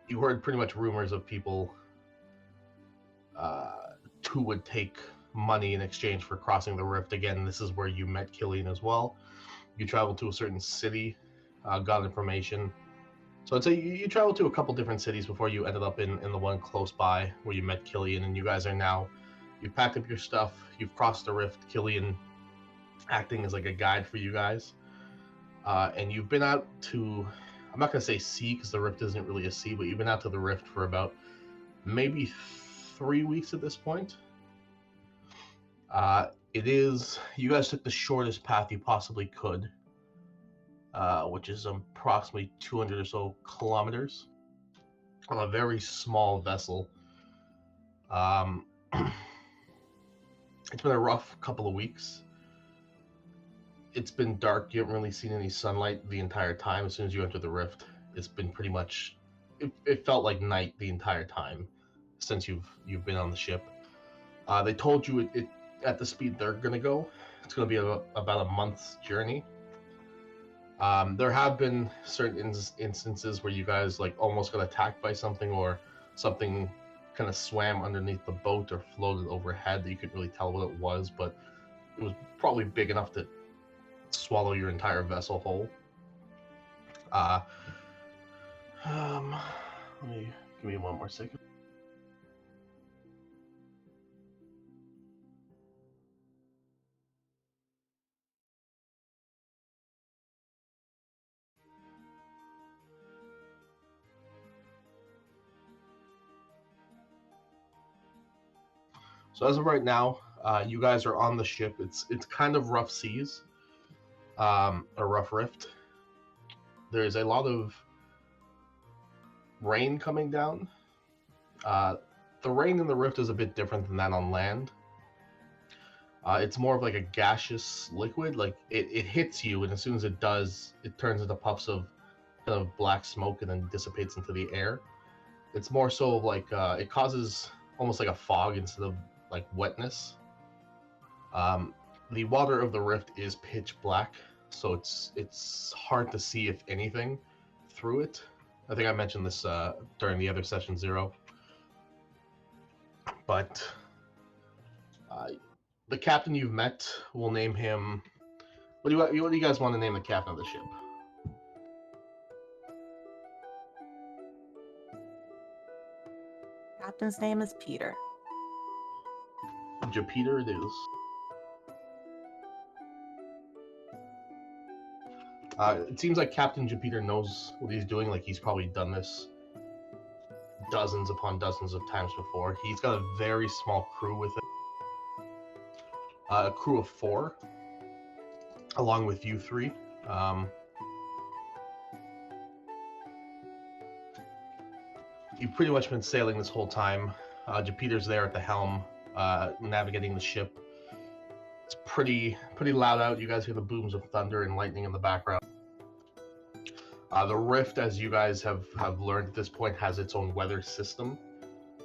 D: You heard pretty much rumors of people who would take money in exchange for crossing the rift. Again, this is where you met Killian as well. You traveled to a certain city, got information. So I'd say you traveled to a couple different cities before you ended up in the one close by where you met Killian, and you guys are now, you've packed up your stuff, you've crossed the rift, Killian acting as like a guide for you guys. And you've been out to, I'm not going to say sea because the rift isn't really a sea, but you've been out to the rift for about maybe 3 weeks at this point. You guys took the shortest path you possibly could, which is approximately 200 or so kilometers on a very small vessel. It's been a rough couple of weeks. It's been dark. You haven't really seen any sunlight the entire time. As soon as you enter the rift, it's been pretty much, it felt like night the entire time since you've been on the ship. They told you it at the speed they're gonna go, it's gonna be about a month's journey. There have been certain instances where you guys like almost got attacked by something, or something kind of swam underneath the boat or floated overhead that you couldn't really tell what it was, but it was probably big enough to swallow your entire vessel whole. Give me one more second. So as of right now, you guys are on the ship. It's kind of rough seas, a rough rift. There's a lot of rain coming down. The rain in the rift is a bit different than that on land. It's more of like a gaseous liquid. Like it hits you, and as soon as it does, it turns into puffs of kind of black smoke and then dissipates into the air. It's more so like it causes almost like a fog instead of like wetness. The water of the rift is pitch black, so it's hard to see if anything through it. I think I mentioned this during the other session 0. But the captain you've met, we'll name him. What do you guys want to name the captain of the ship?
B: Captain's name is Peter.
D: Jupiter it is. It seems like Captain Jupiter knows what he's doing. Like he's probably done this dozens upon dozens of times before. He's got a very small crew with him. A crew of 4, along with you 3. You've pretty much been sailing this whole time. Jupiter's there at the helm, navigating the ship. It's pretty loud out. You guys hear the booms of thunder and lightning in the background. The rift, as you guys have learned at this point, has its own weather system.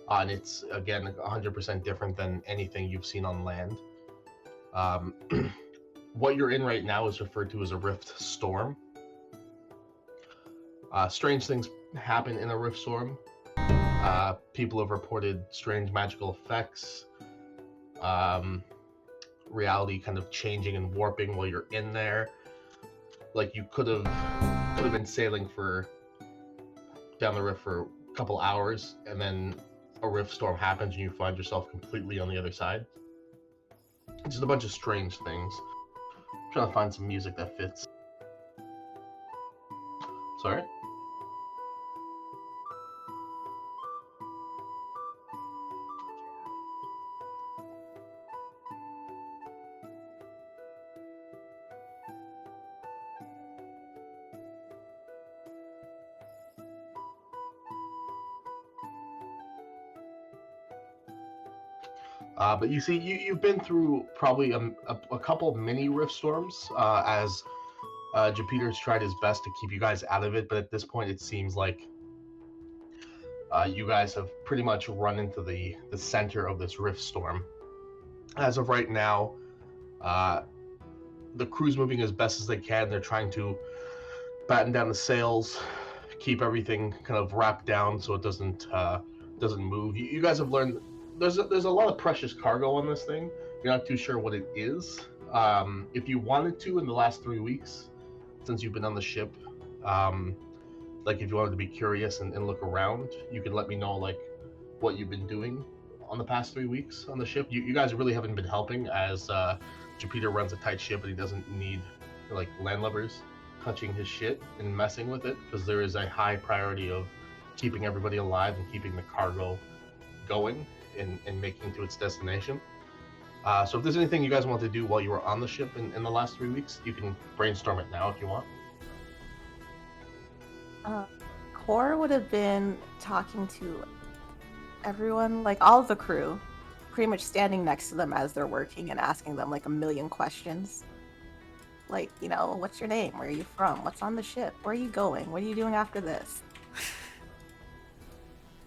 D: And it's, again, 100% different than anything you've seen on land. What you're in right now is referred to as a rift storm. Strange things happen in a rift storm. People have reported strange magical effects. Reality kind of changing and warping while you're in there. Like you could have been sailing down the rift for a couple hours, and then a rift storm happens and you find yourself completely on the other side. Just a bunch of strange things. I'm trying to find some music that fits. Sorry? But you see, you've been through probably a couple of mini rift storms as Jupiter's tried his best to keep you guys out of it, but at this point it seems like you guys have pretty much run into the center of this rift storm. As of right now, the crew's moving as best as they can. They're trying to batten down the sails, keep everything kind of wrapped down so it doesn't move. You guys have learned there's a lot of precious cargo on this thing. You're not too sure what it is. If you wanted to, in the last 3 weeks, since you've been on the ship, like if you wanted to be curious and look around, you could let me know like what you've been doing on the past 3 weeks on the ship. You guys really haven't been helping as Jupiter runs a tight ship and he doesn't need like landlubbers touching his shit and messing with it, because there is a high priority of keeping everybody alive and keeping the cargo going and making to its destination. So if there's anything you guys want to do while you were on the ship in the last 3 weeks, you can brainstorm it now if you want.
B: Core would have been talking to everyone, like all of the crew, pretty much standing next to them as they're working and asking them like a million questions. Like, you know, what's your name? Where are you from? What's on the ship? Where are you going? What are you doing after this?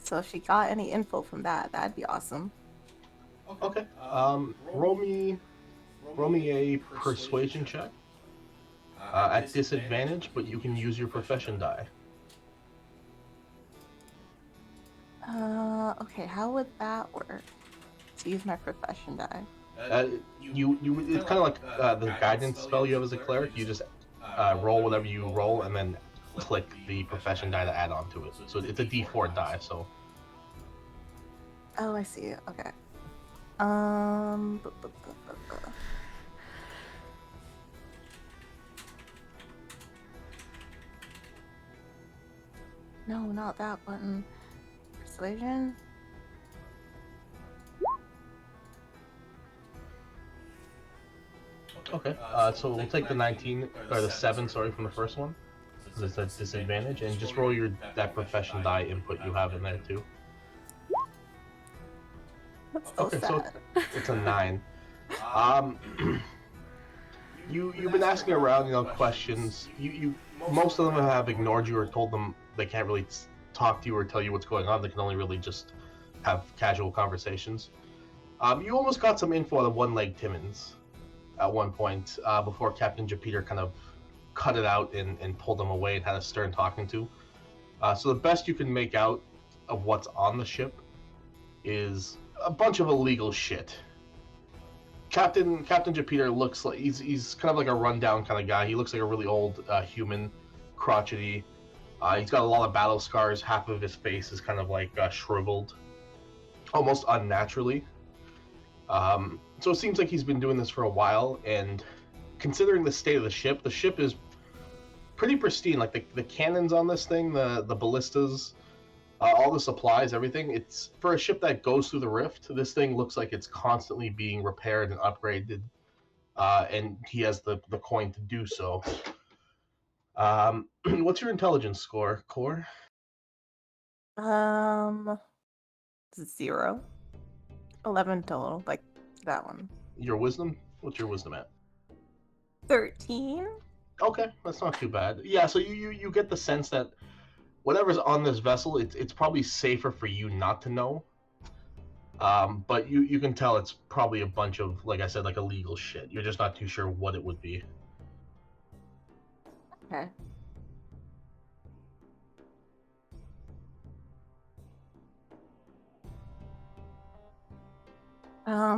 B: So if she got any info from that, that'd be awesome.
D: Okay. Roll me a persuasion check at disadvantage, but you can use your profession die.
B: Okay, how would that work? To use my profession die.
D: It's kind of like the guidance spell you have as a cleric. You just roll whatever you roll and then click the profession die to add on to it. So it's a D4 die. So.
B: Oh, I see. Okay. No, not that button. Persuasion.
D: Okay. So we'll take the 19 or the 7, sorry, from the first one. It's a disadvantage, and just roll that profession die input you have in there too.
B: That's so
D: Okay,
B: sad.
D: so it's a 9. You've been asking around, questions. You most of them have ignored you or told them they can't really talk to you or tell you what's going on. They can only really just have casual conversations. You almost got some info on the one-legged Timmins at one point before Captain Jupiter kind of cut it out and pulled them away and had a stern talking to. So the best you can make out of what's on the ship is a bunch of illegal shit. Captain Jupiter looks like he's kind of like a rundown kind of guy. He looks like a really old human, crotchety. He's got a lot of battle scars. Half of his face is kind of like shriveled, almost unnaturally. So it seems like he's been doing this for a while, and considering the state of the ship is pretty pristine. Like the cannons on this thing, the ballistas, all the supplies, everything. It's for a ship that goes through the rift. This thing looks like it's constantly being repaired and upgraded, and he has the coin to do so. What's your intelligence score, Core?
B: 0. 11 total, like that one.
D: Your wisdom? What's your wisdom at?
B: 13.
D: Okay, that's not too bad. Yeah, so you get the sense that whatever's on this vessel, it's probably safer for you not to know. But you can tell it's probably a bunch of, like I said, like illegal shit. You're just not too sure what it would be.
B: Okay.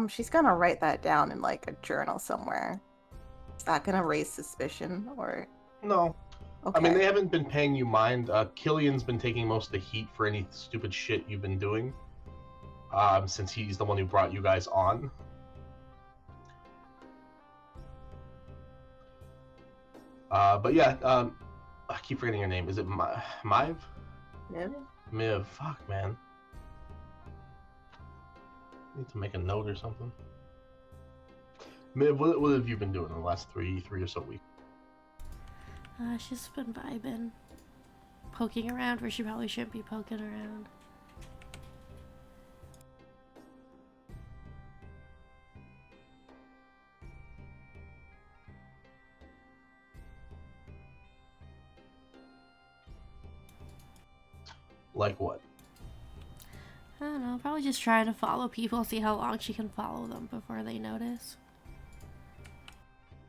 B: She's gonna write that down in like a journal somewhere. Is that gonna raise suspicion or?
D: No.
B: Okay.
D: I mean, they haven't been paying you mind. Killian's been taking most of the heat for any stupid shit you've been doing. Since he's the one who brought you guys on. But yeah, I keep forgetting your name. Is it Miv?
B: Miv?
D: Miv. Fuck, man. Need to make a note or something. Miv, what have you been doing in the last three or so weeks?
A: She's been vibing. Poking around where she probably shouldn't be poking around.
D: Like what?
A: I don't know, probably just trying to follow people, see how long she can follow them before they notice.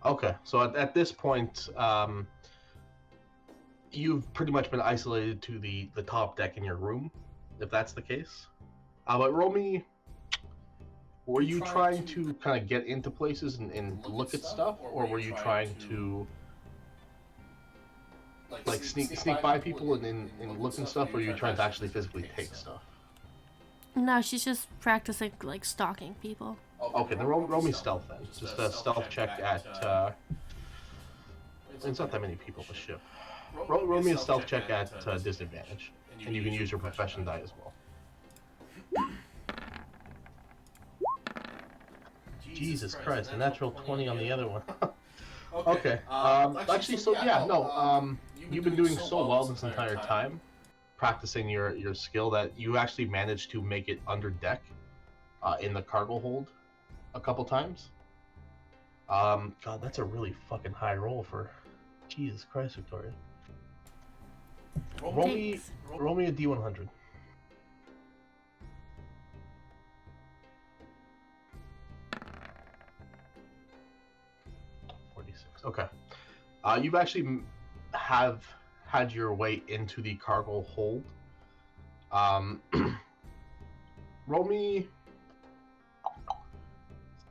D: Okay, so at this point, you've pretty much been isolated to the top deck in your room, if that's the case. But Romy, were you trying to kind of get into places and look at stuff, or were you trying to like sneak by people and look and stuff, or are you trying to actually physically take stuff?
A: No, she's just practicing, like, stalking people.
D: Okay, then roll me stealth then. Just a stealth check at. There's not that many people on the ship. Roll me a stealth check at disadvantage, and you can use your profession die as well. Jesus Christ, a natural 20 on the other one. Okay. Actually, so yeah, no. You've been doing so well this entire time, practicing your skill, that you actually managed to make it under deck, in the cargo hold, a couple times. God, that's a really fucking high roll for. Jesus Christ, Victoria. Roll me a D100. Okay. You've actually have had your way into the cargo hold. Roll me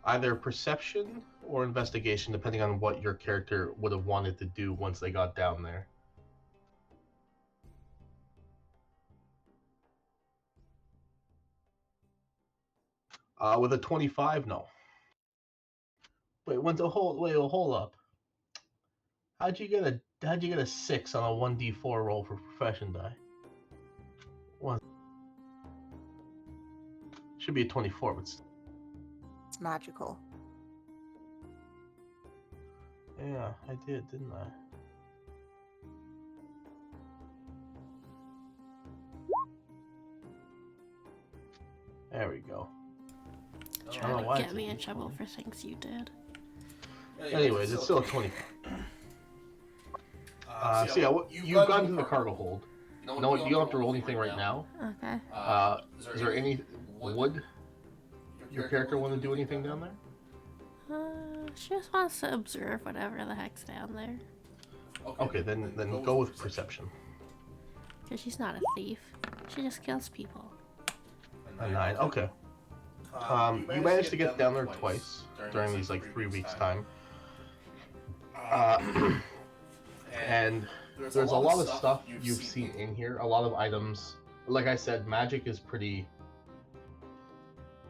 D: either perception or investigation, depending on what your character would have wanted to do once they got down there. With a 25, no. Wait, hold up. How'd you get a 6 on a 1d4 roll for profession die? One. Should be a 24, but
B: It's magical.
D: yeah, I did, didn't I? There we go.
A: Trying to get me in trouble for things you did.
D: Anyways, it's still a 20. So yeah, you've gone to the cargo hold. No, you don't have to roll anything right now.
A: Okay.
D: Is there any would your character want to do anything down there?
A: She just wants to observe whatever the heck's down there.
D: Okay, then go with perception.
A: Because she's not a thief. She just kills people.
D: A 9. Okay. You managed to get down there twice during these like 3 weeks time. And there's a lot of stuff you've seen in here. A lot of items. Like I said, magic is pretty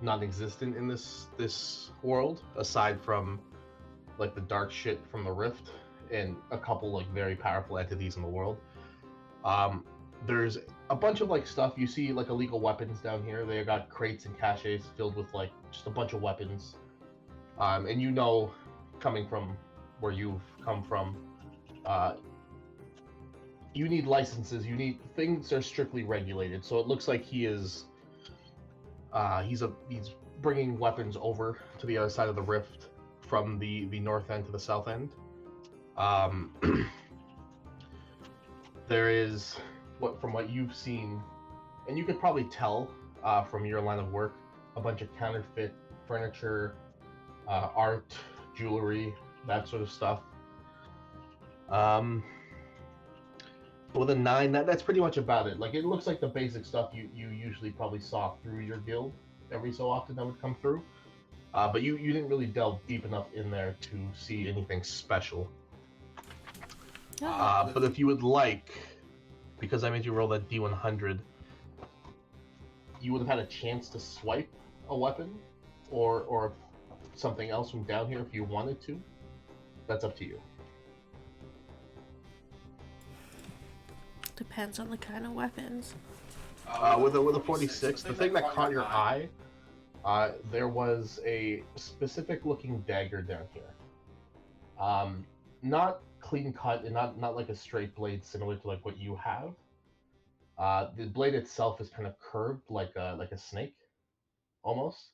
D: non-existent in this world, aside from like the dark shit from the Rift and a couple like very powerful entities in the world. There's a bunch of like stuff you see, like illegal weapons down here. They got crates and caches filled with like just a bunch of weapons. And you know, coming from where you've come from, you need licenses. You need things that are strictly regulated. So it looks like he's bringing weapons over to the other side of the rift from the north end to the south end. There is, from what you've seen, and you could probably tell from your line of work, a bunch of counterfeit furniture, art, jewelry, that sort of stuff. With a 9, that's pretty much about it. Like, it looks like the basic stuff you usually probably saw through your guild every so often that would come through. But you didn't really delve deep enough in there to see anything special. But if you would like, because I made you roll that D100, you would have had a chance to swipe a weapon or something else from down here if you wanted to. That's up to you.
A: Depends on the kind of weapons.
D: With a 46, the thing that caught your eye, there was a specific looking dagger down here. Not clean cut and not like a straight blade similar to like what you have. The blade itself is kind of curved like a snake, almost.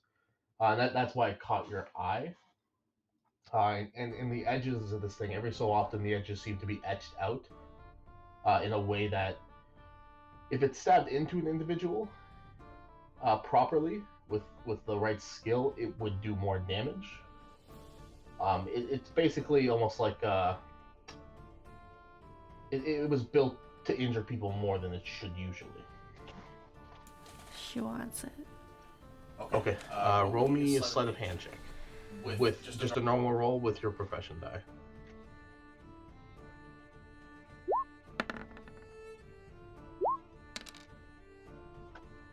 D: And that's why it caught your eye. And in the edges of this thing, every so often the edges seem to be etched out in a way that If it stabbed into an individual properly with the right skill, it would do more damage. It's basically almost like it was built to injure people more than it should usually.
A: She wants it.
D: Okay. Roll me a sleight of hand check with just a normal roll with your profession die.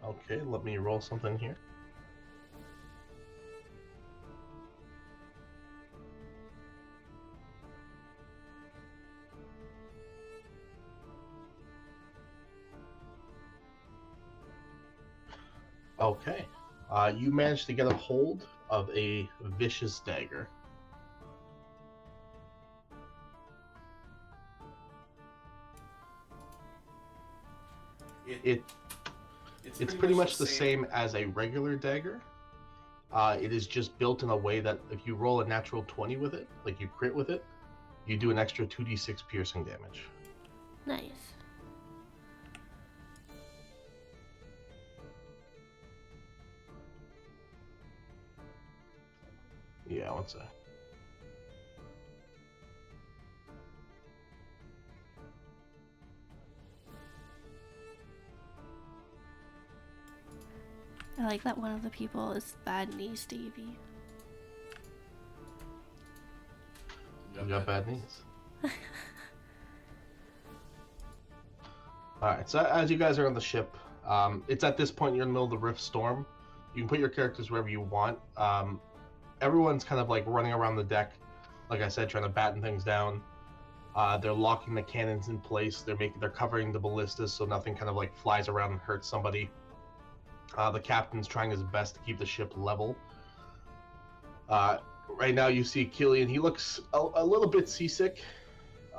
D: Okay, let me roll something here. Okay. You managed to get a hold of a vicious dagger. It's pretty much the same as a regular dagger. It is just built in a way that if you roll a natural 20 with it, like you crit with it, you do an extra 2d6 piercing damage.
A: Nice.
D: Yeah, one sec.
A: I like that one of the people is bad knee Stevie.
D: You got bad knees. Alright, so as you guys are on the ship, it's at this point you're in the middle of the Rift Storm. You can put your characters wherever you want. Everyone's kind of like running around the deck, like I said, trying to batten things down. They're locking the cannons in place. They're covering the ballistas so nothing kind of like flies around and hurts somebody. The captain's trying his best to keep the ship level. Right now you see Killian. He looks a little bit seasick.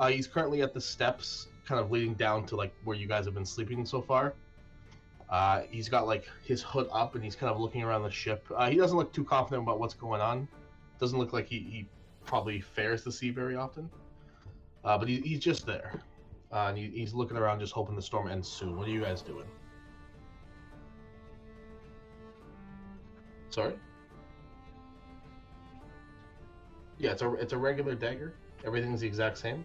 D: He's currently at the steps, kind of leading down to like where you guys have been sleeping so far. He's got like his hood up and he's kind of looking around the ship. He doesn't look too confident about what's going on. Doesn't look like he probably fares the sea very often. But he's just there. And he's looking around just hoping the storm ends soon. What are you guys doing? Sorry? Yeah, it's a regular dagger. Everything's the exact same.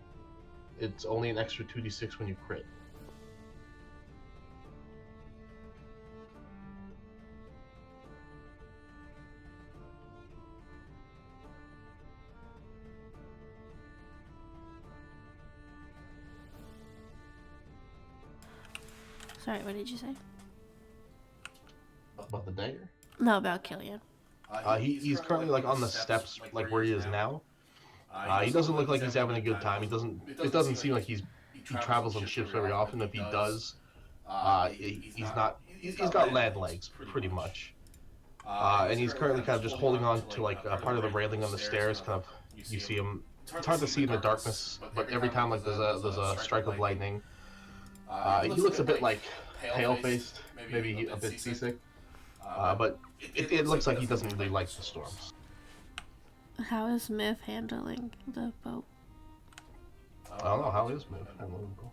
D: It's only an extra 2d6 when you crit.
A: Sorry, what did you say?
D: About the dagger?
A: No, about Killian.
D: He's currently like on the steps, like where he is now. He doesn't look like he's having a good time. It doesn't seem like he travels on ships very often. If he does, he's got land legs pretty much. And he's currently kind of just holding on to like part of the railing on the stairs. Kind of, you see him. It's hard to see in the darkness, but every time like there's a strike of lightning, he looks a bit like pale-faced, maybe a bit seasick. But it looks like he doesn't really like the storms.
A: How is Miv handling the boat?
D: I don't know, how is Miv handling the boat?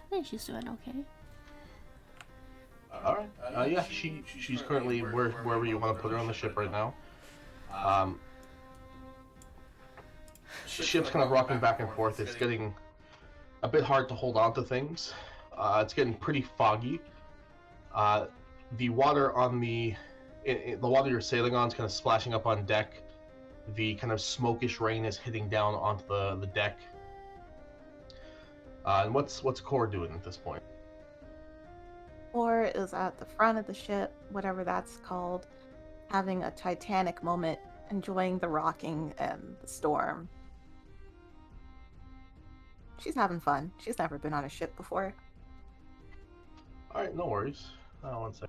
A: I think she's doing okay.
D: Alright. Yeah, she's currently wherever you want to put her on the ship right now. Ship's kind of rocking back and forth. It's getting a bit hard to hold on to things. It's getting pretty foggy. The water on the water you're sailing on is kind of splashing up on deck. The kind of smokish rain is hitting down onto the deck. And what's Core doing at this point?
B: Or is at the front of the ship, whatever that's called, having a Titanic moment, enjoying the rocking and the storm. She's having fun. She's never been on a ship before.
D: Alright, no worries. One second.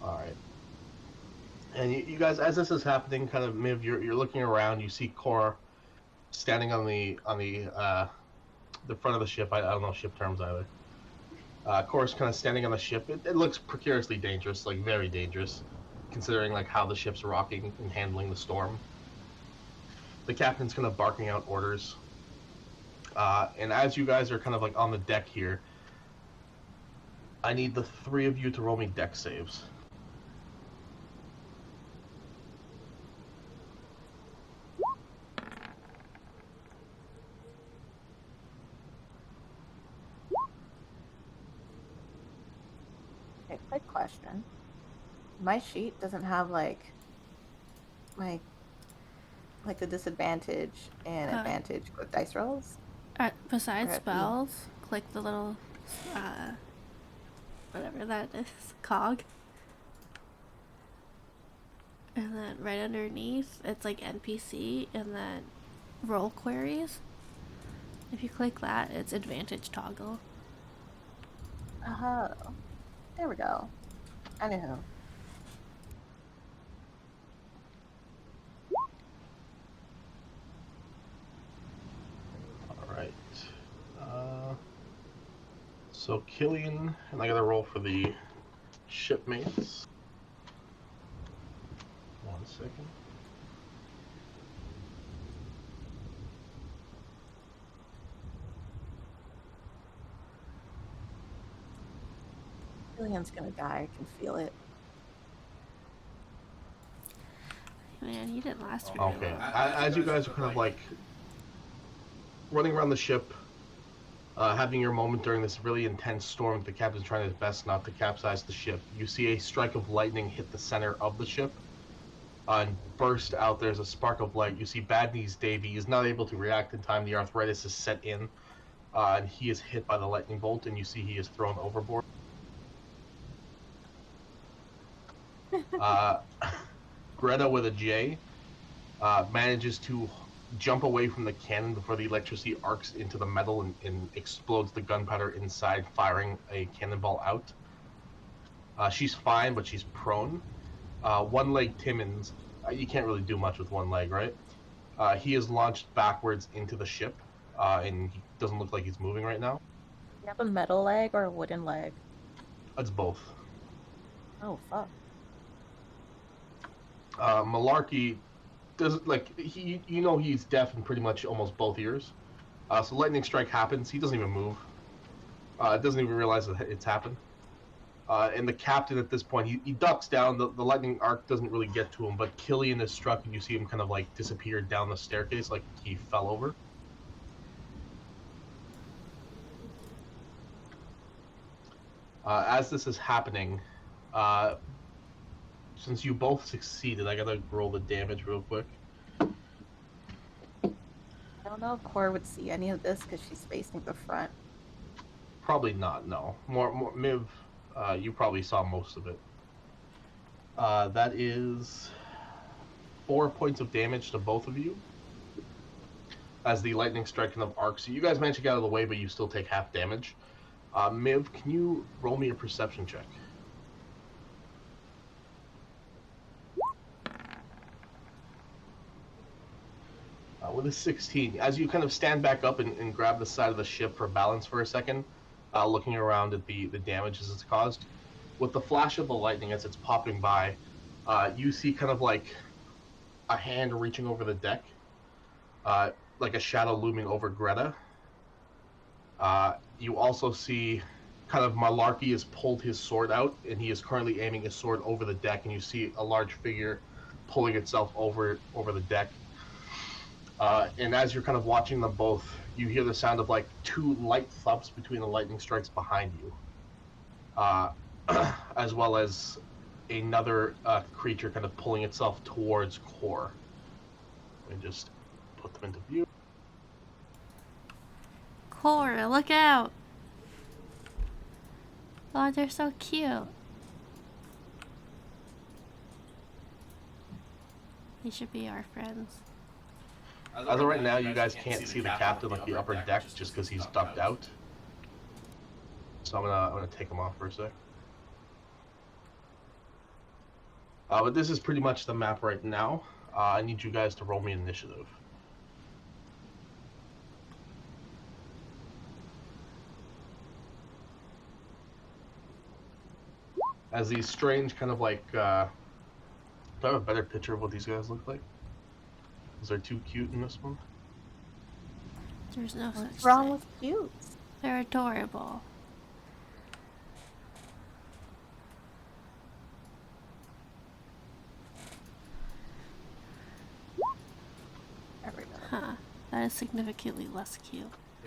D: Alright. And you guys, as this is happening, kind of Miv, you're looking around. You see Cora standing on the front of the ship. I don't know ship terms either. Kor's kind of standing on the ship. It looks precariously dangerous, like very dangerous, considering like how the ship's rocking and handling the storm. The captain's kind of barking out orders. And as you guys are kind of like on the deck here, I need the 3 of you to roll me deck saves.
B: Okay, quick question. My sheet doesn't have like my the disadvantage and advantage with dice rolls.
A: Besides
B: Okay.
A: spells, click the little, whatever that is, cog. And then right underneath, it's like NPC, and then roll queries. If you click that, it's advantage toggle.
B: Oh, there we go. Anywho.
D: Alright. So Killian, and I gotta roll for the shipmates. 1 second.
B: Killian's gonna die. I can feel it.
A: Man, he didn't last very
D: Okay.
A: long.
D: As you guys are kind of like running around the ship, having your moment during this really intense storm, the captain's trying his best not to capsize the ship. You see a strike of lightning hit the center of the ship and burst out. There's a spark of light. You see Bad Knees Davy is not able to react in time. The arthritis is set in, and he is hit by the lightning bolt, and you see he is thrown overboard. Greta with a J manages to jump away from the cannon before the electricity arcs into the metal and explodes the gunpowder inside, firing a cannonball out. She's fine, but she's prone. One-leg Timmons, you can't really do much with one leg, right? He is launched backwards into the ship, and he doesn't look like he's moving right now.
B: Do you have a metal leg or a wooden leg?
D: It's both.
B: Oh, fuck.
D: Malarkey does like he's deaf in pretty much almost both ears. So lightning strike happens. He doesn't even move. Doesn't even realize that it's happened. And the captain at this point, he ducks down. The lightning arc doesn't really get to him, but Killian is struck, and you see him kind of like disappear down the staircase, like he fell over. As this is happening, since you both succeeded, I gotta roll the damage real quick.
B: I don't know if Cor would see any of this because she's facing the front.
D: Probably not, no. More Miv, you probably saw most of it. That is 4 points of damage to both of you as the lightning strike kind of arcs. So you guys manage to get out of the way, but you still take half damage. Miv, can you roll me a perception check? With a 16, as you kind of stand back up and grab the side of the ship for balance for a second, looking around at the damages it's caused, with the flash of the lightning as it's popping by, you see kind of like a hand reaching over the deck, like a shadow looming over Greta. You also see kind of Malarkey has pulled his sword out, and he is currently aiming his sword over the deck, and you see a large figure pulling itself over the deck. And as you're kind of watching them both, you hear the sound of like 2 light thumps between the lightning strikes behind you, as well as another creature kind of pulling itself towards Cor. Let me just put them into view.
A: Cor, look out! Oh, they're so cute. They should be our friends.
D: As of right now, you guys can't see the captain, like the upper deck, just because he's ducked out. So I'm gonna take him off for a sec. But this is pretty much the map right now. I need you guys to roll me initiative. as these strange kind of like. Do I have a better picture of what these guys look like? Is they're too cute in this one?
A: There's no
B: What's
A: such
B: wrong
A: thing.
B: with cute?
A: They're adorable.
B: There we go.
A: Huh. That is significantly less cute.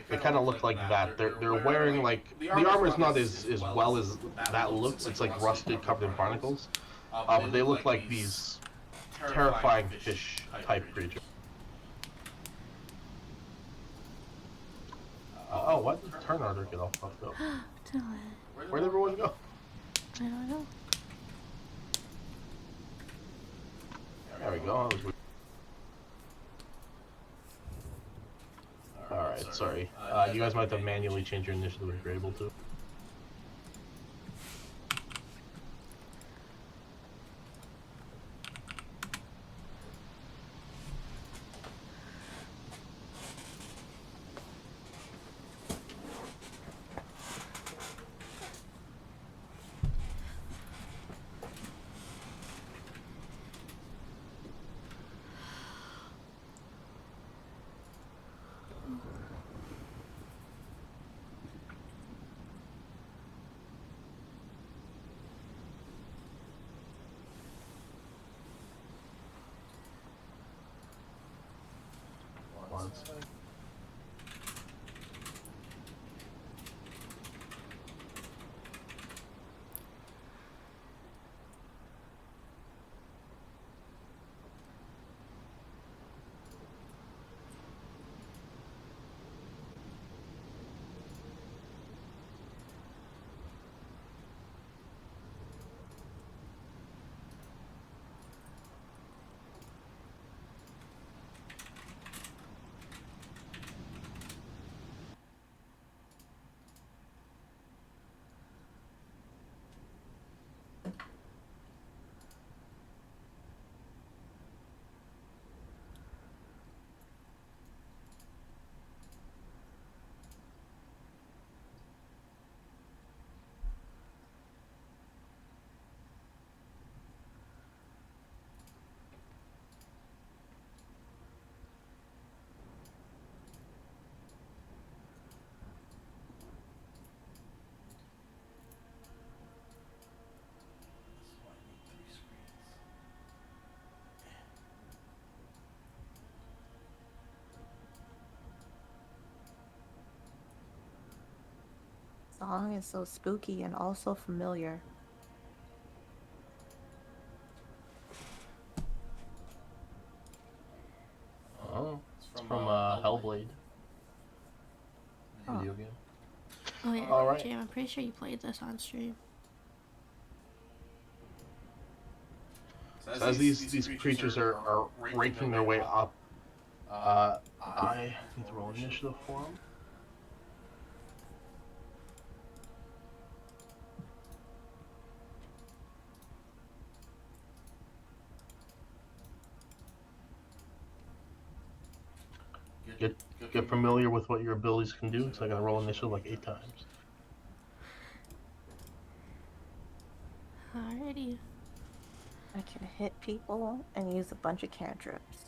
D: They kind of look like that. They're wearing like the armor's not as well as that looks. It's like rusted, covered in barnacles. But they look like these terrifying fish type creatures. Oh, what? Turn order get all fucked up.
A: Dylan.
D: Where'd everyone go?
A: I don't know.
D: There we go. That was weird. Alright, sorry. You guys might have to manually change your initiative if you're able to. One sec.
B: Song is so spooky and also familiar.
D: Oh, it's from Hellblade.
B: Oh.
D: Video game.
A: Oh yeah,
D: Alright.
A: Jam, I'm pretty sure you played this on stream.
D: So as these creatures are raking their way up, I need to roll initiative for them. Get familiar with what your abilities can do, so I gotta roll initiative like 8 times.
A: Alrighty.
B: I can hit people and use a bunch of cantrips.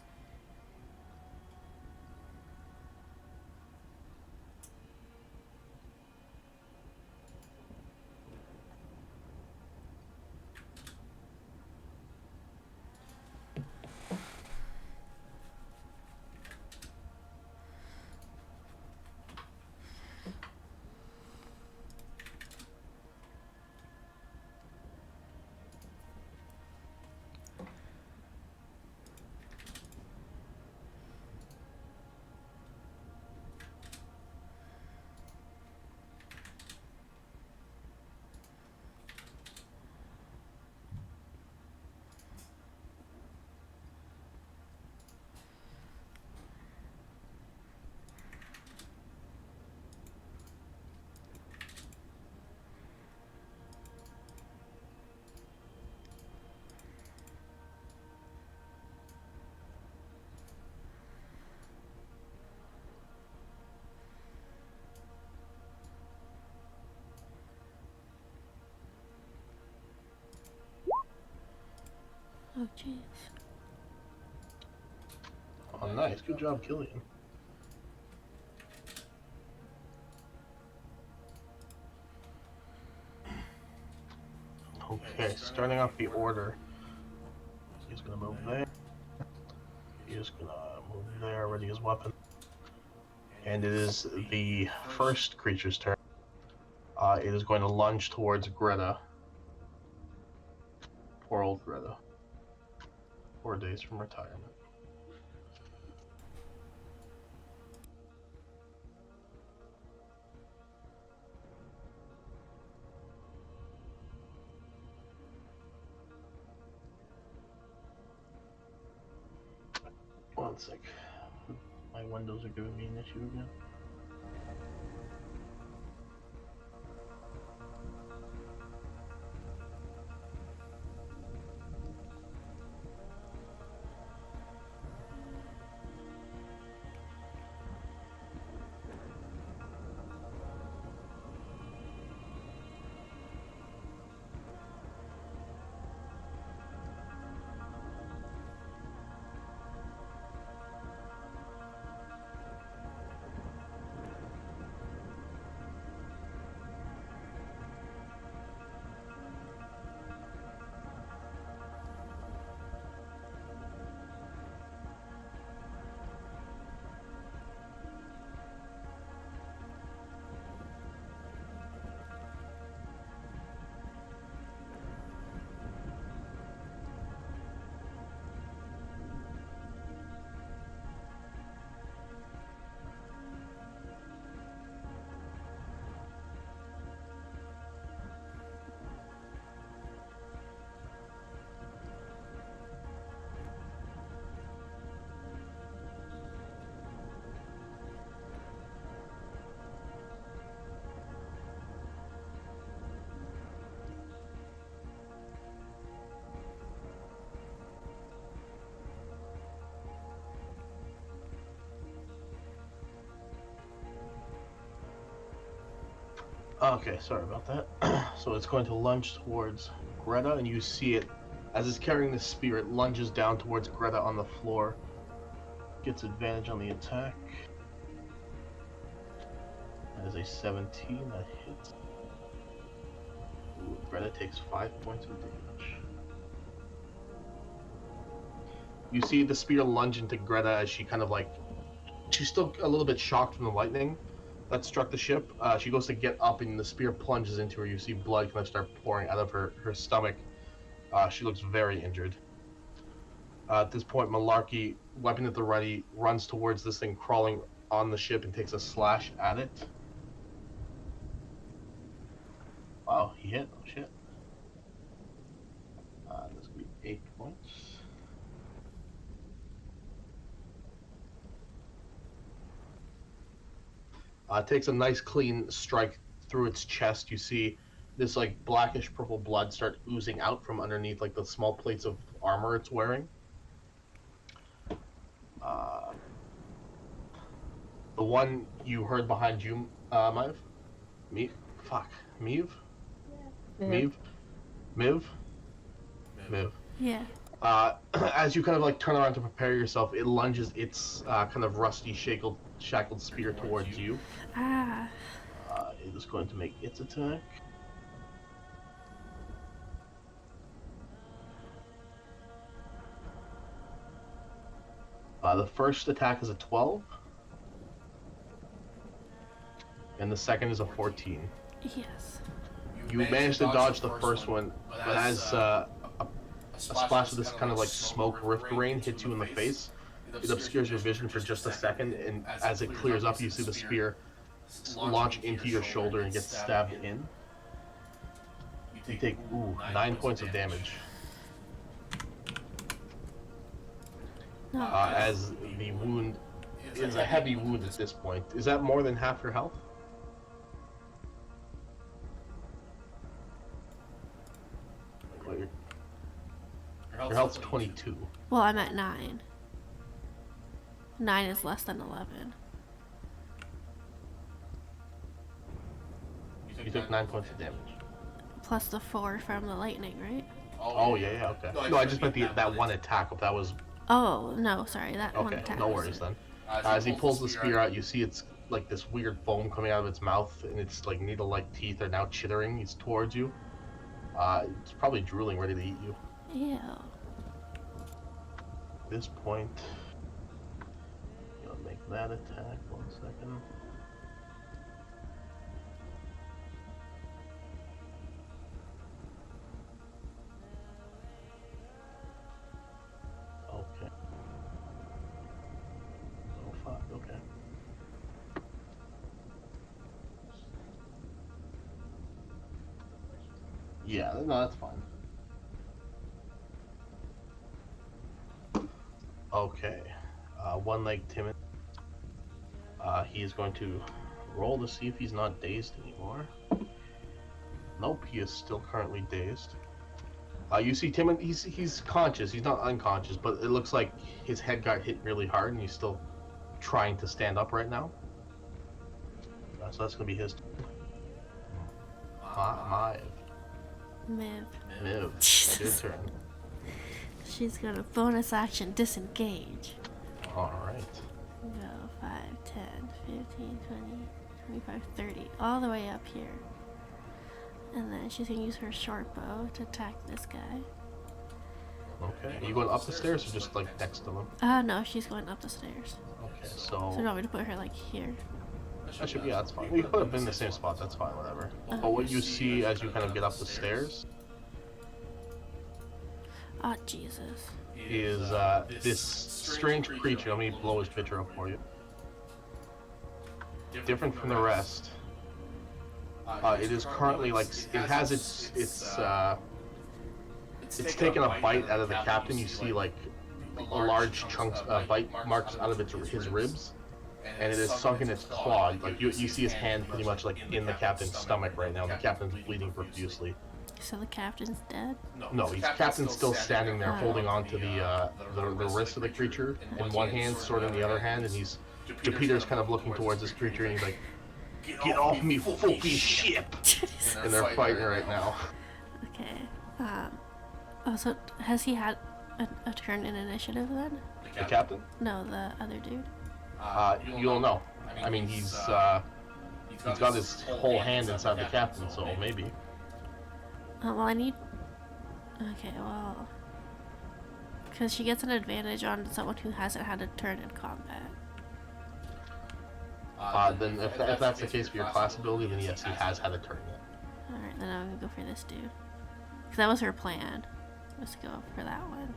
A: Oh, jeez.
D: Oh, nice. Good job, Killian. Okay, starting off the order. He's gonna move there. He's gonna move there, ready his weapon. And it is the first creature's turn. It is going to lunge towards Greta. Poor old Greta. 4 days from retirement. One sec. My windows are giving me an issue again. Okay, sorry about that. So it's going to lunge towards Greta, and you see it as it's carrying the spear. It lunges down towards Greta on the floor. Gets advantage on the attack. That is a 17. That hits. Ooh, Greta takes 5 points of damage. You see the spear lunge into Greta as she kind of like... She's still a little bit shocked from the lightning that struck the ship. She goes to get up and the spear plunges into her. You see blood kind of start pouring out of her stomach. She looks very injured. At this point, Malarkey, weapon at the ready, runs towards this thing crawling on the ship and takes a slash at it. Wow, he hit. Oh shit. This could be 8 points. Takes a nice clean strike through its chest. You see this like blackish purple blood start oozing out from underneath like the small plates of armor it's wearing. The one you heard behind you, Miv? Miv?
B: Yeah.
D: Miv?
A: Yeah.
D: As you kind of like turn around to prepare yourself, it lunges its kind of rusty, shackled spear towards you.
A: Ah.
D: It is going to make its attack. The first attack is a 12. And the second is a 14.
A: Yes.
D: You managed to dodge the first one, but as a splash of this kind of like smoke rift rain hits you in the face, it obscures your vision for just a second, and as it clears up, you see the spear launch into your shoulder and get stabbed in. You take, 9 points of damage.
A: No.
D: As the wound is a heavy wound at this point. Is that more than half your health? Well, your health's 22.
A: Well, I'm at 9. 9 is less than 11.
D: You took 9 points of damage.
A: Plus the 4 from the lightning, right?
D: Oh yeah, okay. No, I just meant that one attack. If that was
A: Oh, no, sorry, that one
D: okay,
A: attack
D: no
A: was-
D: worries then. As he pulls the spear out, you see it's like this weird foam coming out of its mouth, and its like needle-like teeth are now chittering. He's towards you. It's probably drooling, ready to eat you.
A: Ew.
D: At this point, gonna make that attack. 1 second. Okay. Oh fuck. Okay. Yeah, no, that's fine. Okay. One-leg Timon. He is going to roll to see if he's not dazed anymore. Nope, he is still currently dazed. You see Timon, he's conscious, he's not unconscious, but it looks like his head got hit really hard and he's still trying to stand up right now. So that's gonna be his turn.
A: Miv.
D: Miv,
A: Jesus.
D: your turn.
A: She's gonna bonus action disengage.
D: Alright.
A: Go 5, 10, 15, 20, 25, 30, all the way up here. And then she's gonna use her short bow to attack this guy.
D: Okay. Are you going up the stairs or just like next to them?
A: No, she's going up the stairs.
D: Okay,
A: So you want me to put her like here?
D: that should be, yeah, that's fine. You could have been in the same spot, that's fine, whatever. But what you see as you kind of get up the stairs
A: Oh, Jesus.
D: is this strange creature. Let me blow his picture up for you. Different from the rest. It is currently like it has it's taken a bite out of the captain. You see like large chunks bite marks out of his ribs, and it is sunk in its claw. Like you see his hand pretty much like in the captain's stomach right now. The captain's bleeding profusely.
A: So the captain's dead?
D: No, captain's still standing there holding on to the wrist of the creature in one hand, sword in the other hand, and Jupiter's kind of looking towards this creature and he's like, "Get off me, fucking ship!" And they're fighting right now.
A: Okay. Oh, so has he had a turn in initiative then?
D: The captain?
A: No, the other dude.
D: You'll know. I mean, he's got his whole hand inside the captain, so maybe.
A: Well, I need... Okay, well... Because she gets an advantage on someone who hasn't had a turn in combat.
D: Then if that's the case for your class ability, then yes, he has had a turn yet.
A: Alright, then I'm gonna go for this dude. Because that was her plan. Was to go for that one.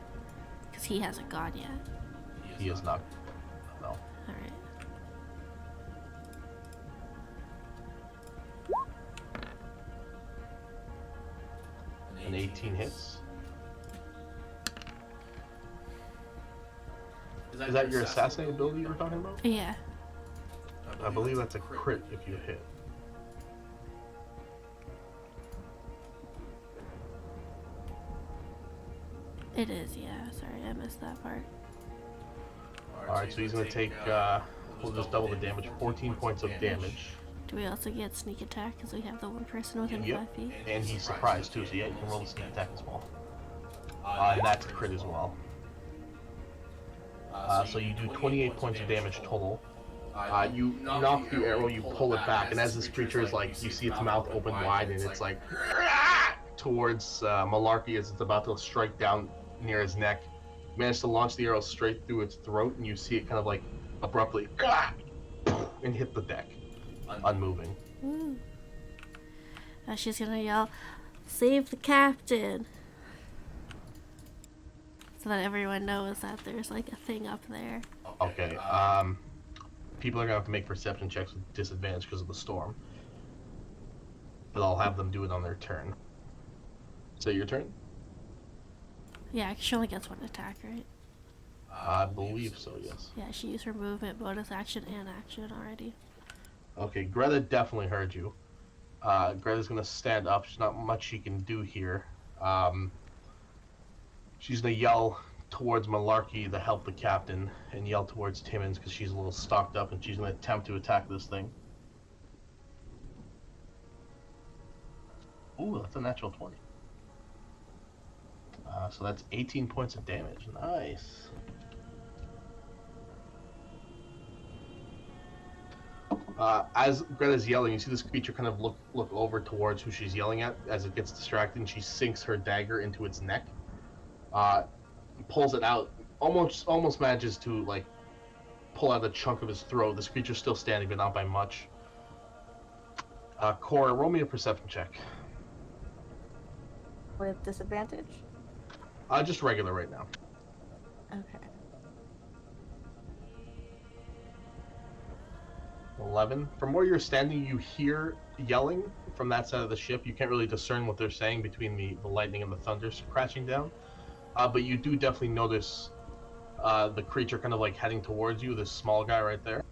A: Because he hasn't gone yet.
D: He is not. No.
A: Alright.
D: An 18 hits. Is that your assassinate ability you were talking about?
A: Yeah.
D: I believe that's a crit if you hit.
A: It is, yeah. Sorry, I missed that part.
D: Alright, so he's gonna take, we'll just double the damage, 14 points of damage.
A: Do we also get sneak attack because we have the one person within
D: Yep.
A: 5 feet?
D: And he's surprised too, so yeah, you can roll the sneak attack as well. And that's a crit as well. So you do 28 points of damage total. You knock the arrow, you pull it back, and as this creature is like, you see its mouth open wide, and it's like towards Malarkey as it's about to strike down near his neck. You manage to launch the arrow straight through its throat, and you see it kind of like abruptly and hit the deck, unmoving.
A: Woo. She's gonna yell, "Save the captain!" So that everyone knows that there's like a thing up there.
D: Okay, people are gonna have to make perception checks with disadvantage because of the storm. But I'll have them do it on their turn. So your turn?
A: Yeah, she only gets one attack, right?
D: I believe so, yes.
A: Yeah, she used her movement, bonus action, and action already.
D: Okay, Greta definitely heard you. Greta's gonna stand up. There's not much she can do here. She's gonna yell towards Malarkey to help the captain, and yell towards Timmons because she's a little stocked up, and she's gonna attempt to attack this thing. Ooh, that's a natural 20. So that's 18 points of damage. Nice. As Greta's yelling, you see this creature kind of look over towards who she's yelling at. As it gets distracted, and she sinks her dagger into its neck. Pulls it out. Almost manages to like pull out a chunk of his throat. This creature's still standing, but not by much. Cora, roll me a perception check.
B: With disadvantage?
D: Just regular right now.
B: Okay.
D: 11. From where you're standing, you hear yelling from that side of the ship. You can't really discern what they're saying between the lightning and the thunder crashing down. But you do definitely notice the creature kind of like heading towards you, this small guy right there.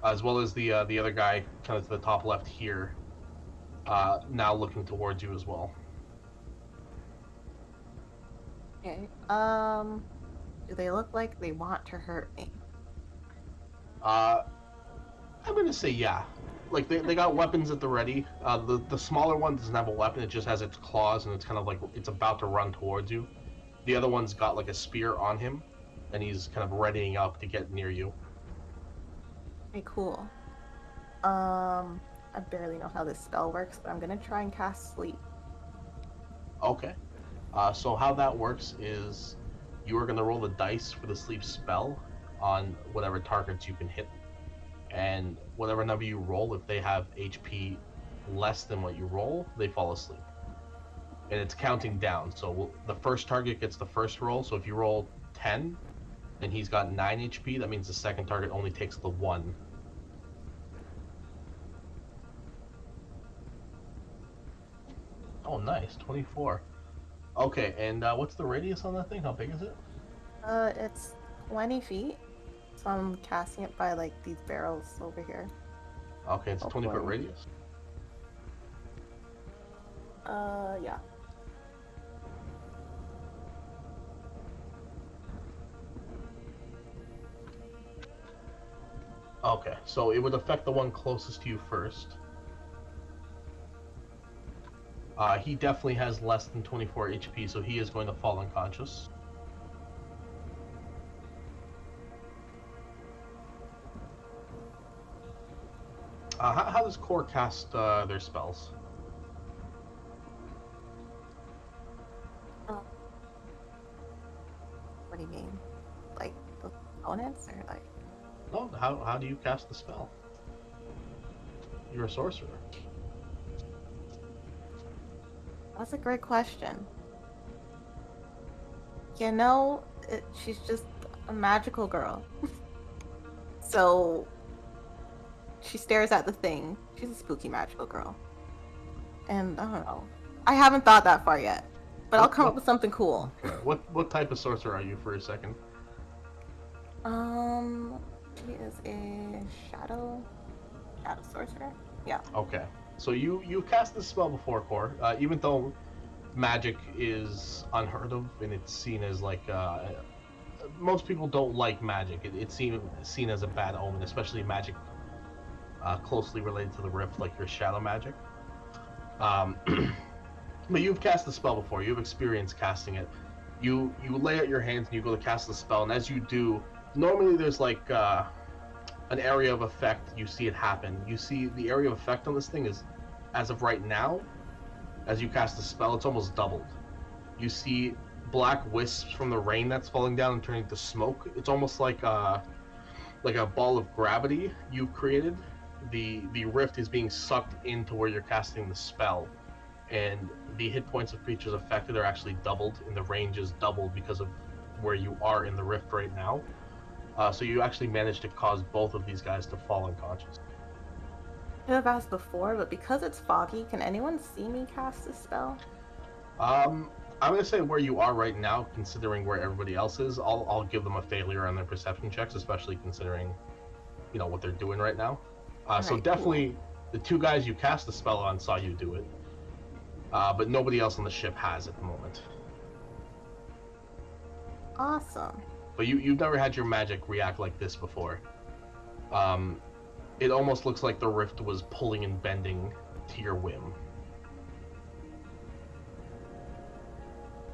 D: As well as the other guy kind of to the top left here, now looking towards you as well.
B: Okay. Do they look like they want to hurt me?
D: I'm gonna say yeah. Like they got weapons at the ready. The smaller one doesn't have a weapon; it just has its claws, and it's kind of like it's about to run towards you. The other one's got like a spear on him, and he's kind of readying up to get near you.
B: Okay, cool. I barely know how this spell works, but I'm gonna try and cast sleep.
D: Okay. So how that works is you are gonna roll the dice for the sleep spell on whatever targets you can hit, and whatever number you roll, if they have HP less than what you roll, they fall asleep. And it's counting down. So the first target gets the first roll. So if you roll 10, and he's got 9 HP, that means the second target only takes the 1. Oh, nice. 24. Okay, and what's the radius on that thing? How big is it?
B: It's 20 feet. So I'm casting it by like these barrels over here.
D: Okay, it's a 20-foot radius.
B: Yeah.
D: Okay, so it would affect the one closest to you first. He definitely has less than 24 HP, so he is going to fall unconscious. How does Core cast their spells?
B: What do you mean? Like the opponents or like?
D: No, how do you cast the spell? You're a sorcerer.
B: That's a great question. She's just a magical girl. So she stares at the thing. She's a spooky magical girl. And I don't know. I haven't thought that far yet. But I'll come up with something cool.
D: Okay. What type of sorcerer are you for a second?
B: He is a shadow sorcerer. Yeah.
D: Okay. So you cast this spell before, Core. Even though magic is unheard of and it's seen as like most people don't like magic. It's seen as a bad omen, especially magic closely related to the rift, like your shadow magic. But you've cast the spell before. You've experienced casting it. You lay out your hands and you go to cast the spell, and as you do, normally there's like an area of effect. You see it happen. You see the area of effect on this thing is, as of right now, as you cast the spell, it's almost doubled. You see black wisps from the rain that's falling down and turning to smoke. It's almost like a ball of gravity you've created. The rift is being sucked into where you're casting the spell, and the hit points of creatures affected are actually doubled, and the range is doubled because of where you are in the rift right now. So you actually managed to cause both of these guys to fall unconscious.
B: I have asked before, but because it's foggy, can anyone see me cast this spell?
D: I'm gonna say where you are right now, considering where everybody else is. I'll give them a failure on their perception checks, especially considering, what they're doing right now. So definitely, cool. The two guys you cast the spell on saw you do it, but nobody else on the ship has at the moment.
B: Awesome.
D: But you've never had your magic react like this before. It almost looks like the rift was pulling and bending to your whim.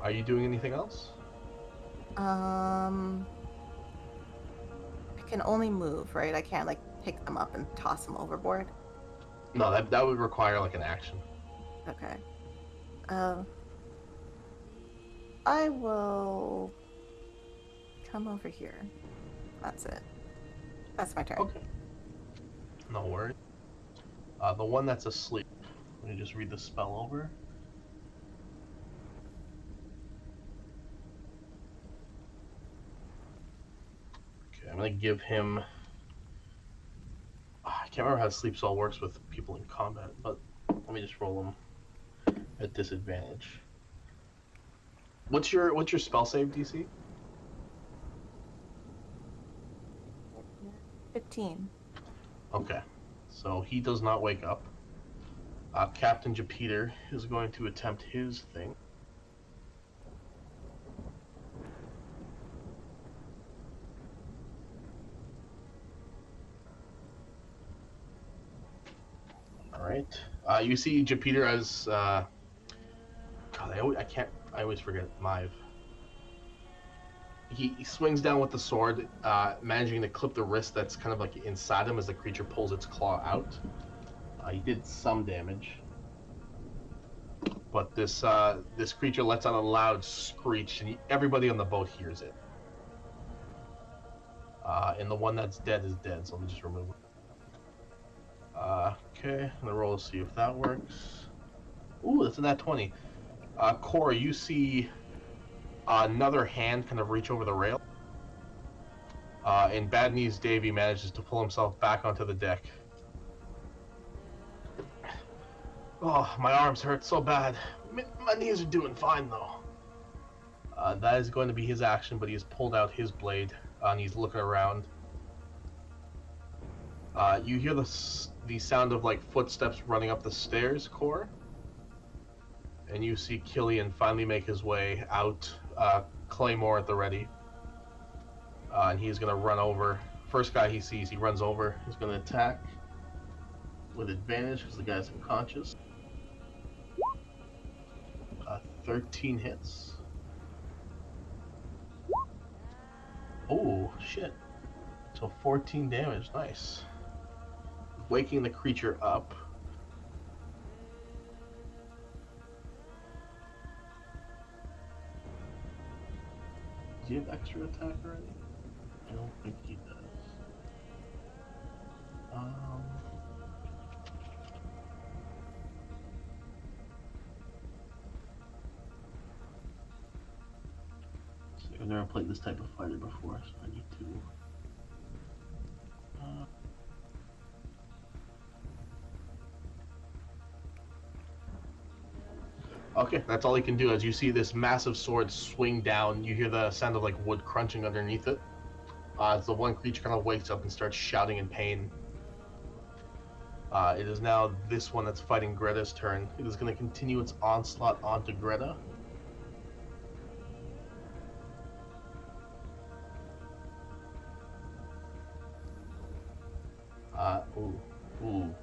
D: Are you doing anything else?
B: I can only move, right? I can't like pick them up and toss them overboard.
D: No, that would require like an action.
B: Okay. I will come over here. That's it. That's my turn.
D: Okay. No worries. The one that's asleep. Let me just read the spell over. Okay, I'm gonna give him. I can't remember how sleep spell works with people in combat, but let me just roll them at disadvantage. What's your spell save DC?
B: 15.
D: Okay, so he does not wake up. Captain Jupiter is going to attempt his thing. All right. You see Jupiter as God. I always forget Mive. He swings down with the sword, managing to clip the wrist that's kind of like inside him as the creature pulls its claw out. He did some damage, but this creature lets out a loud screech, and everybody on the boat hears it. And the one that's dead is dead, so let me just remove it. Okay, I'm gonna roll to see if that works. Ooh, that's a nat 20. Cora, you see another hand kind of reach over the rail. And Bad Knees Davy manages to pull himself back onto the deck. Oh, my arms hurt so bad. My knees are doing fine, though. That is going to be his action, but he has pulled out his blade, and he's looking around. You hear the sound of, like, footsteps running up the stairs, Core. And you see Killian finally make his way out, Claymore at the ready. And he's going to run over. First guy he sees, he runs over. He's going to attack with advantage because the guy's unconscious. 13 hits. Oh, shit. So 14 damage. Nice. Waking the creature up. Does he have extra attack already? I don't think he does. So I've never played this type of fighter before, so I need to. Okay, that's all he can do. As you see this massive sword swing down, you hear the sound of like wood crunching underneath it. As the one creature kind of wakes up and starts shouting in pain. It is now this one that's fighting Greta's turn. It is going to continue its onslaught onto Greta.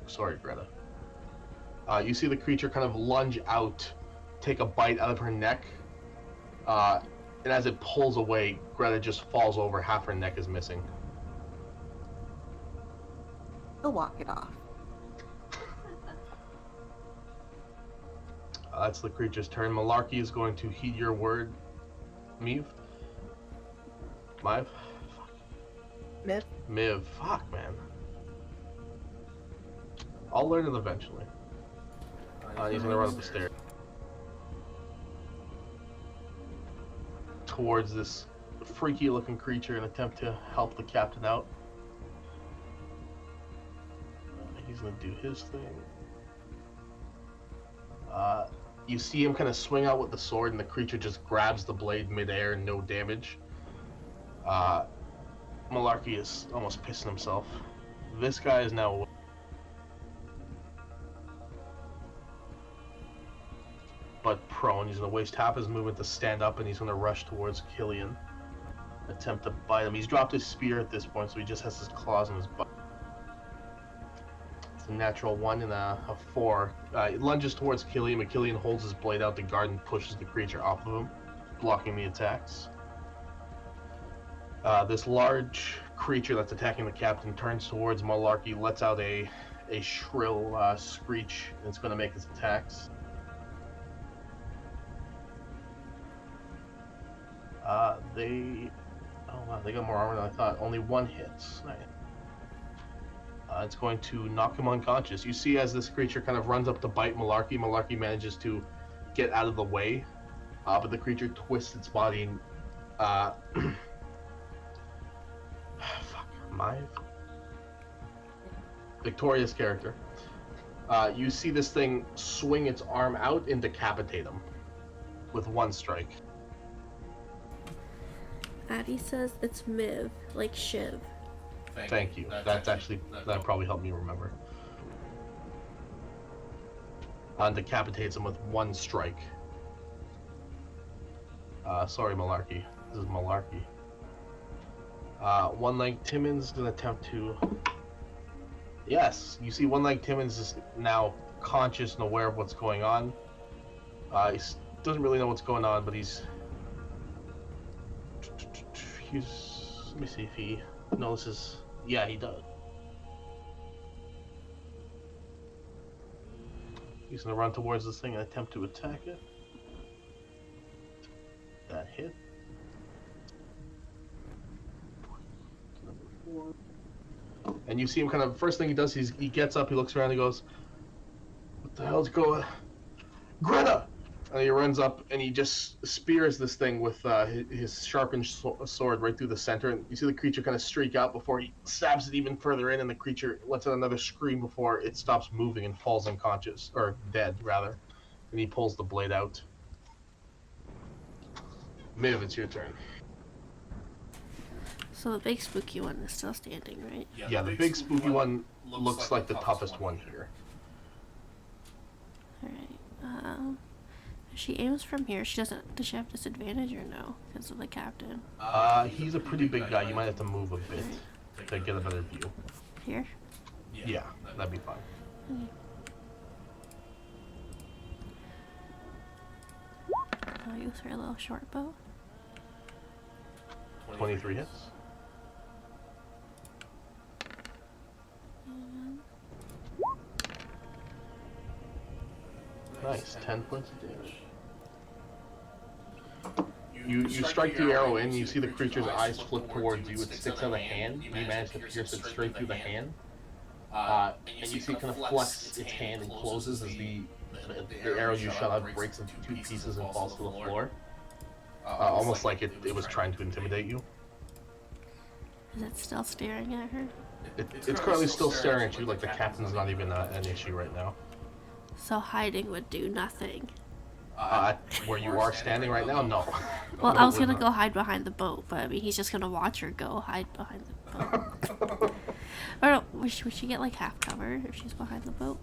D: Sorry, Greta. You see the creature kind of lunge out, take a bite out of her neck, and as it pulls away, Greta just falls over. Half her neck is missing.
B: He'll walk it off.
D: That's the creature's turn. Malarkey is going to heed your word. Miv? Miv. Fuck, man. I'll learn it eventually. He's gonna run up the stairs. Towards this freaky looking creature and attempt to help the captain out. He's gonna do his thing. You see him kind of swing out with the sword, and the creature just grabs the blade midair, no damage. Malarkey is almost pissing himself. This guy is now but prone. He's going to waste half his movement to stand up, and he's going to rush towards Killian. Attempt to bite him. He's dropped his spear at this point, so he just has his claws in his butt. It's a natural 1 and a 4. It lunges towards Killian, but Killian holds his blade out to guard and pushes the creature off of him. blocking the attacks. This large creature that's attacking the captain turns towards Malarkey, lets out a shrill screech, and it's going to make its attacks. They got more armor than I thought. Only one hits. Nice. It's going to knock him unconscious. You see as this creature kind of runs up to bite Malarkey, Malarkey manages to get out of the way, but the creature twists its body and Victoria's character. You see this thing swing its arm out and decapitate him with one strike.
A: Addie says it's Miv, like Shiv.
D: Thank you. That probably helped me remember. Decapitates him with one strike. Sorry, Malarkey. This is Malarkey. One-Leg Timmons is going to attempt to... Yes, you see One-Leg Timmons is now conscious and aware of what's going on. He doesn't really know what's going on, but he's... Let me see if he notices. Yeah, he does. He's going to run towards this thing and attempt to attack it. That hit. Number 4. And you see him kind of, first thing he does, he gets up, he looks around, he goes, what the hell's going on? Greta! And he runs up and he just spears this thing with his sharpened sword right through the center. And you see the creature kind of streak out before he stabs it even further in, and the creature lets out another scream before it stops moving and falls unconscious, or dead rather. And he pulls the blade out. Miv, it's your turn.
A: So the big spooky one is still standing, right?
D: Yeah, the big spooky one looks like the toughest one here.
A: Alright, she aims from here. Does she have disadvantage or no? Because of the captain.
D: He's a pretty big guy. You might have to move a bit to get a better view.
A: Here?
D: Yeah, that'd be fine.
A: Okay. I'll use her little short bow.
D: 23 hits. Nice, 10 points of damage. You strike the arrow in, you see the creature's eyes flip towards you, it sticks out of the hand, you manage to pierce it straight through the hand. And you see it kind of flex its hand and closes as the arrow you shot out breaks into 2 pieces and falls to the floor. Almost like it was trying to intimidate you.
A: Is it still staring at her?
D: It's currently still staring at you, like the captain's not even an issue right now.
A: So hiding would do nothing.
D: Where you are standing right now? No.
A: Well,
D: No,
A: I was
D: it would
A: gonna
D: not.
A: go hide behind the boat, but I mean, he's just gonna watch her go hide behind the boat. Or no, would she get like half cover if she's behind the boat?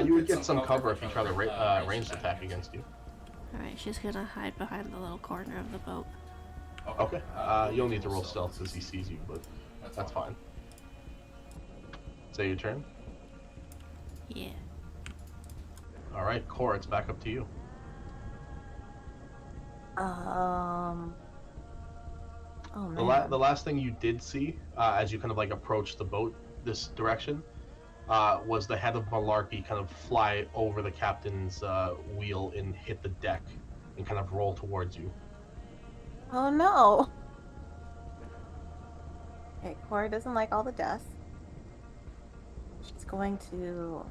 D: You would get some cover if you try to ranged attack against you.
A: Alright, she's gonna hide behind the little corner of the boat.
D: Okay. You'll need to roll stealth because he sees you, but that's fine. Say your turn.
A: Yeah.
D: Alright, Cora, it's back up to you.
B: Oh man.
D: The last thing you did see, as you kind of like approach the boat this direction, was the head of Malarkey kind of fly over the captain's wheel and hit the deck and kind of roll towards you.
B: Oh no. Okay, Cora doesn't like all the death. She's going to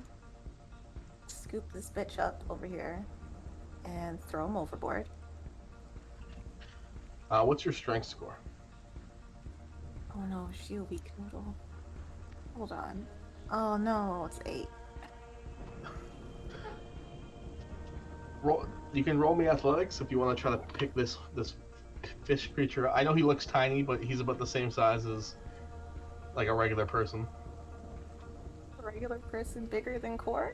B: scoop this bitch up over here and throw him overboard.
D: What's your strength score?
B: Oh no, she a weak noodle. Hold on. Oh no, it's 8.
D: You can roll me athletics if you want to try to pick this fish creature. I know he looks tiny, but he's about the same size as like a regular person.
B: A regular person bigger than Cora?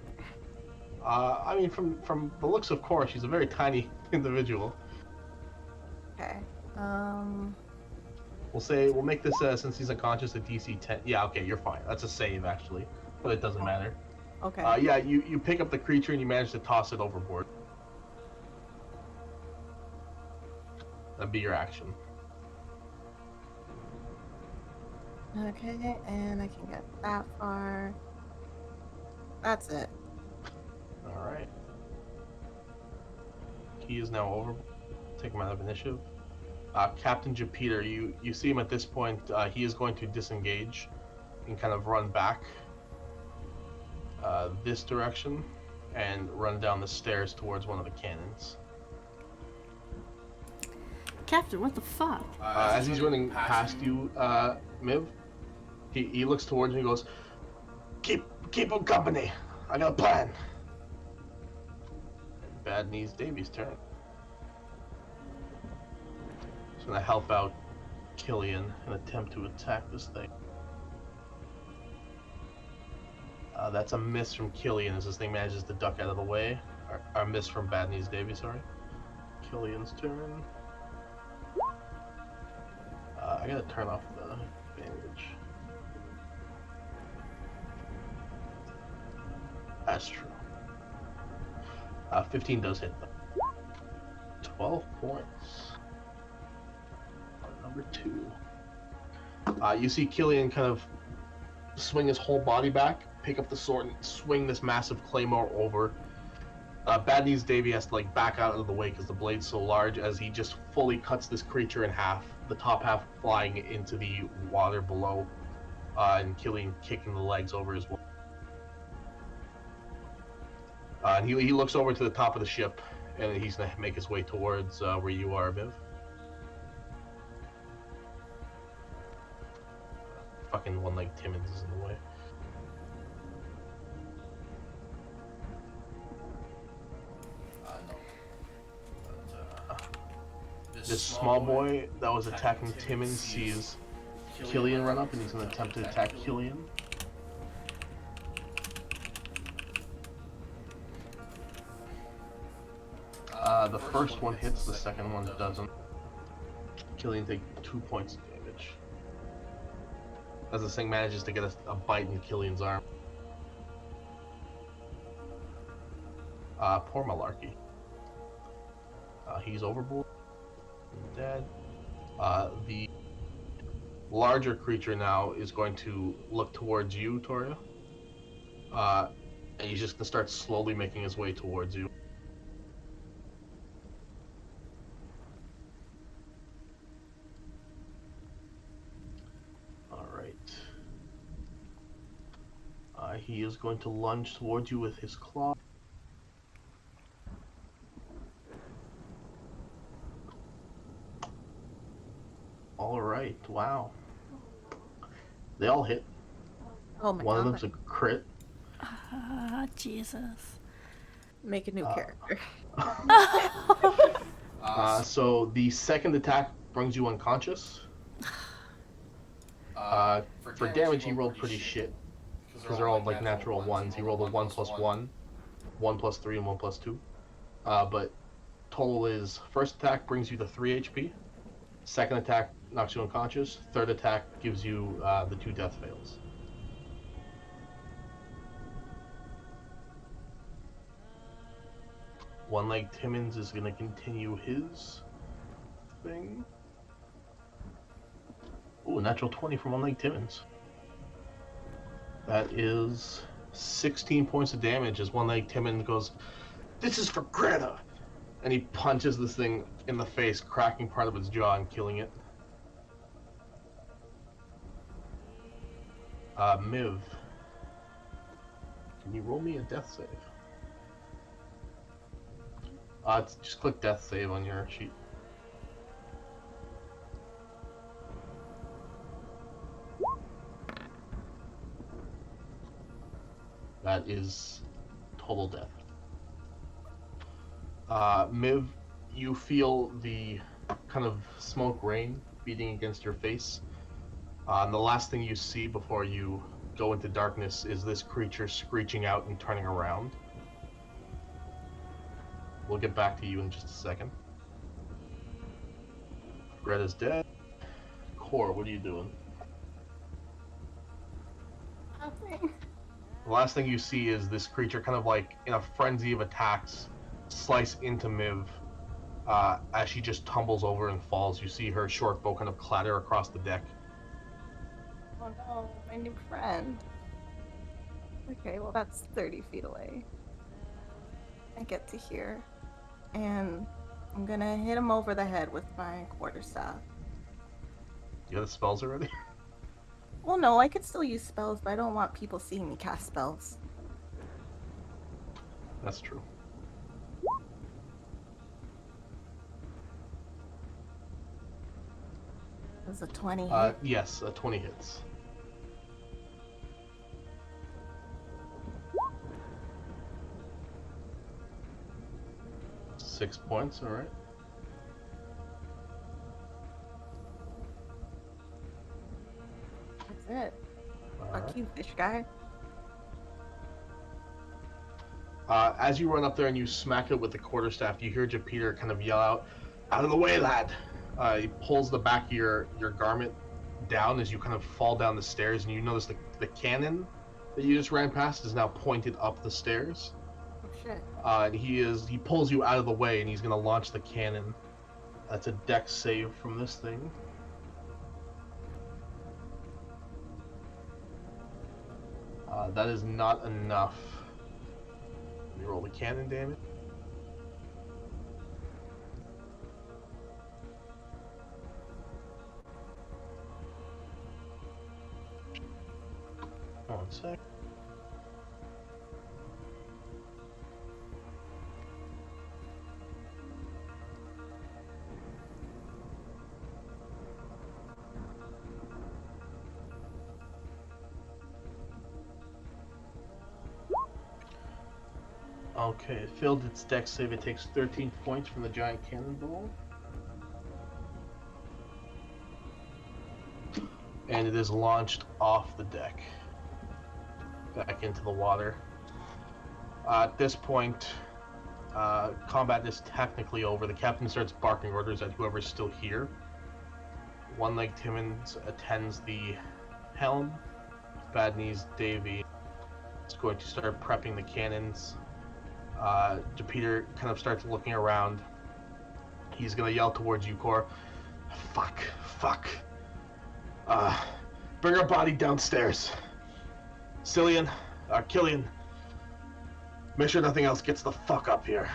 D: I mean, from the looks of Cora, she's a very tiny individual.
B: Okay.
D: We'll make this since he's unconscious a DC 10. Yeah, okay, you're fine. That's a save actually, but it doesn't matter.
B: Okay.
D: Yeah, you pick up the creature and you manage to toss it overboard. That'd be your action.
B: Okay, and I can get that far. That's it.
D: All right. He is now over. Take him out of initiative. Captain Jupiter, you see him at this point. He is going to disengage and kind of run back this direction and run down the stairs towards one of the cannons.
A: Captain, what the fuck?
D: As he's running past you, Miv, he looks towards you and goes, Keep him company. I got a plan. Bad Knees Davy's turn. He's gonna help out Killian and attempt to attack this thing. That's a miss from Killian as this thing manages to duck out of the way. Or miss from Bad Knees Davy, sorry. Killian's turn. I gotta turn off the bandage. That's true. 15 does hit them. 12 points. Number 2. You see Killian kind of swing his whole body back, pick up the sword, and swing this massive claymore over. Bad Knees Davy has to back out of the way because the blade's so large as he just fully cuts this creature in half, the top half flying into the water below, and Killian kicking the legs over as well. And he looks over to the top of the ship, and he's going to make his way towards where you are, Viv. Fucking one-legged Timmons is in the way. This small boy that was attacking Timmons sees Killian run up, and he's going to attempt to attack Killian. The first one hits, the second one doesn't. Killian takes 2 points of damage as this thing manages to get a bite in Killian's arm. Poor Malarkey. He's overboard. Dead. The larger creature now is going to look towards you, Toria. And he's just going to start slowly making his way towards you. He is going to lunge towards you with his claw. Alright, wow. They all hit.
B: Oh my god.
D: One of them's a crit.
A: Jesus.
B: Make a new character.
D: So the second attack brings you unconscious. For damage, he rolled pretty shit. Because they're all natural ones. He rolled a 1 + 1, 1 + 3, and 1 + 2. But total is first attack brings you to 3 HP. Second attack knocks you unconscious. Third attack gives you the 2 death fails. One-legged Timmons is going to continue his thing. Ooh, natural 20 from one-legged Timmons. That is 16 points of damage as one-legged Timmons goes, "This is for Greta!" And he punches this thing in the face, cracking part of its jaw and killing it. Miv, can you roll me a death save? Just click death save on your sheet. That is total death. Miv, you feel the kind of smoke rain beating against your face. And the last thing you see before you go into darkness is this creature screeching out and turning around. We'll get back to you in just a second. Greta's dead. Core, what are you doing?
B: Nothing.
D: The last thing you see is this creature kind of in a frenzy of attacks, slice into Miv, As she just tumbles over and falls, you see her short bow kind of clatter across the deck.
B: Oh no, my new friend. Okay, well that's 30 feet away. I get to here, and I'm gonna hit him over the head with my quarterstaff.
D: You got the spells already?
B: Well, no, I could still use spells, but I don't want people seeing me cast spells.
D: That's true.
B: Does a 20 hit?
D: Yes, a 20 hits. Six points, alright.
B: That's it. Fuck you, fish guy.
D: As you run up there and you smack it with the quarterstaff, you hear Jupiter kind of yell out of the way, lad! He pulls the back of your garment down as you kind of fall down the stairs, and you notice the cannon that you just ran past is now pointed up the stairs.
B: Oh shit.
D: And he pulls you out of the way, and he's gonna launch the cannon. That's a dex save from this thing. That is not enough. Let me roll the cannon damage. One sec. Okay, it failed its dex save. It takes 13 points from the giant cannonball. And it is launched off the deck. Back into the water. At this point, combat is technically over. The captain starts barking orders at whoever's still here. One-legged Timmons attends the helm. Bad Knees Davy is going to start prepping the cannons. Jupiter kind of starts looking around. He's gonna yell towards you, Cor. Fuck. Bring our body downstairs. Cillian, Killian, make sure nothing else gets the fuck up here.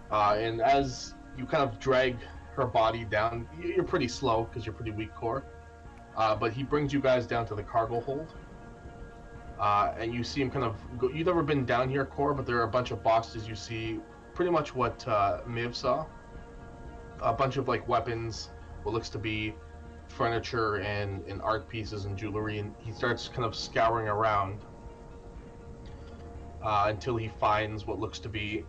D: And as you kind of drag her body down, you're pretty slow because you're pretty weak, Cor. But he brings you guys down to the cargo hold. And you see him kind of go. You've never been down here, Cor, but there are a bunch of boxes. You see pretty much what Miv saw. A bunch of like weapons, what looks to be furniture and art pieces and jewelry, and he starts kind of scouring around until he finds what looks to be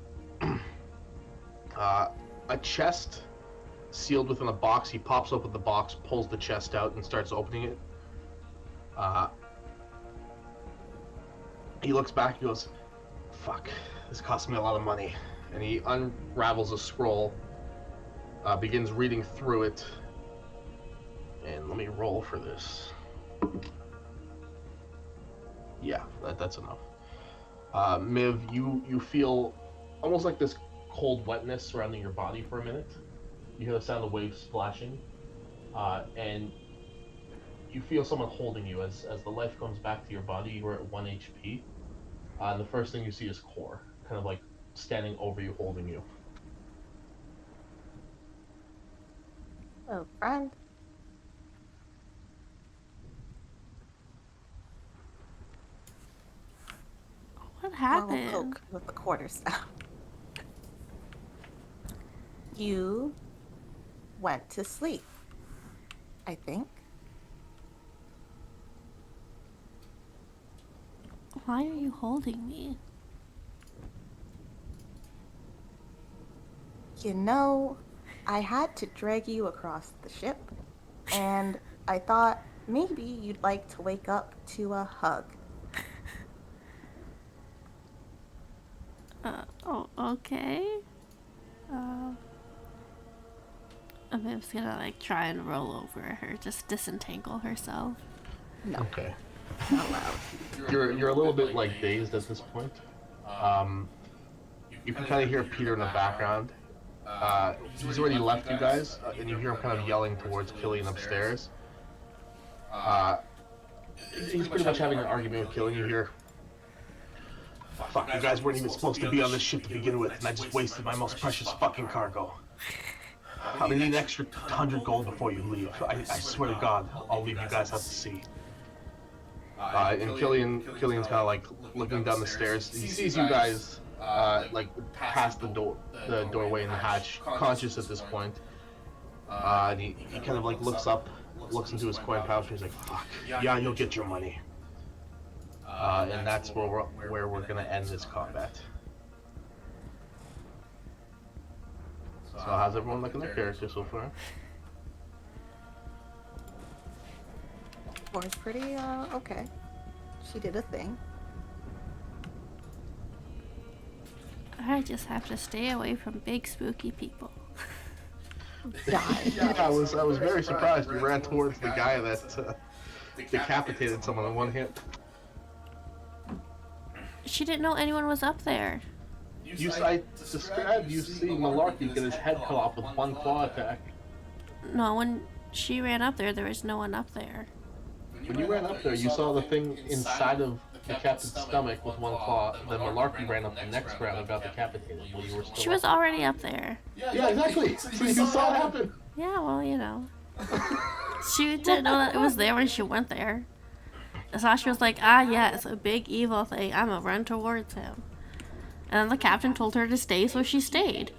D: a chest sealed within a box. He pops open the box, pulls the chest out, and starts opening it. He looks back, he goes, fuck, this cost me a lot of money. And he unravels a scroll, begins reading through it. And let me roll for this. Yeah, that's enough. Miv, you feel almost like this cold wetness surrounding your body for a minute. You hear the sound of waves splashing. And you feel someone holding you. As the life comes back to your body, you are at 1 HP. And the first thing you see is Cor, kind of like standing over you, holding you.
B: Hello, friend.
A: What happened?
B: Poke with the quarterstaff. You went to sleep, I think.
A: Why are you holding me?
B: You know, I had to drag you across the ship, and I thought maybe you'd like to wake up to a hug.
A: Oh, okay. Viv's gonna like try and roll over her, just disentangle herself.
B: No,
D: Okay.
B: not allowed.
D: You're a little bit like dazed at this point. You can kind of hear Peter in the background, He's already left you guys, and you hear him kind of yelling towards Killian upstairs. He's pretty much having an argument with Killian. You hear, "Fuck, you guys weren't even supposed to be on this ship to begin with, and I just wasted my most precious fucking cargo. I'm gonna need an extra 100 gold before you leave. I swear to God, I'll leave you guys out to sea." And Killian's kind of like looking down the stairs. He sees you guys like past the doorway in the hatch, conscious at this point. And he kind of like looks up, looks into his coin pouch, and he's like, "Fuck, yeah, you'll get your money." And that's where we're gonna end this combat. So how's everyone looking their character so far?
B: Cora's pretty, okay. She did a thing.
A: I just have to stay away from big spooky people.
B: Die.
D: Yeah, I was very surprised you ran towards the guy that decapitated someone in one hit.
A: She didn't know anyone was up there.
D: I described you seeing Malarkey get his head cut off with one claw attack.
A: No, when she ran up there, there was no one up there.
D: When you ran up there, you saw the thing inside of the captain's stomach with one claw. Then Malarkey ran up the next round and got decapitated while you were still
A: She was already up there.
D: Yeah, exactly. So you saw it happen.
A: Yeah, well, you know. She didn't know that it was there when she went there. Sasha was like, "Ah, yes, a big evil thing. I'm gonna run towards him." And then the captain told her to stay, so she stayed.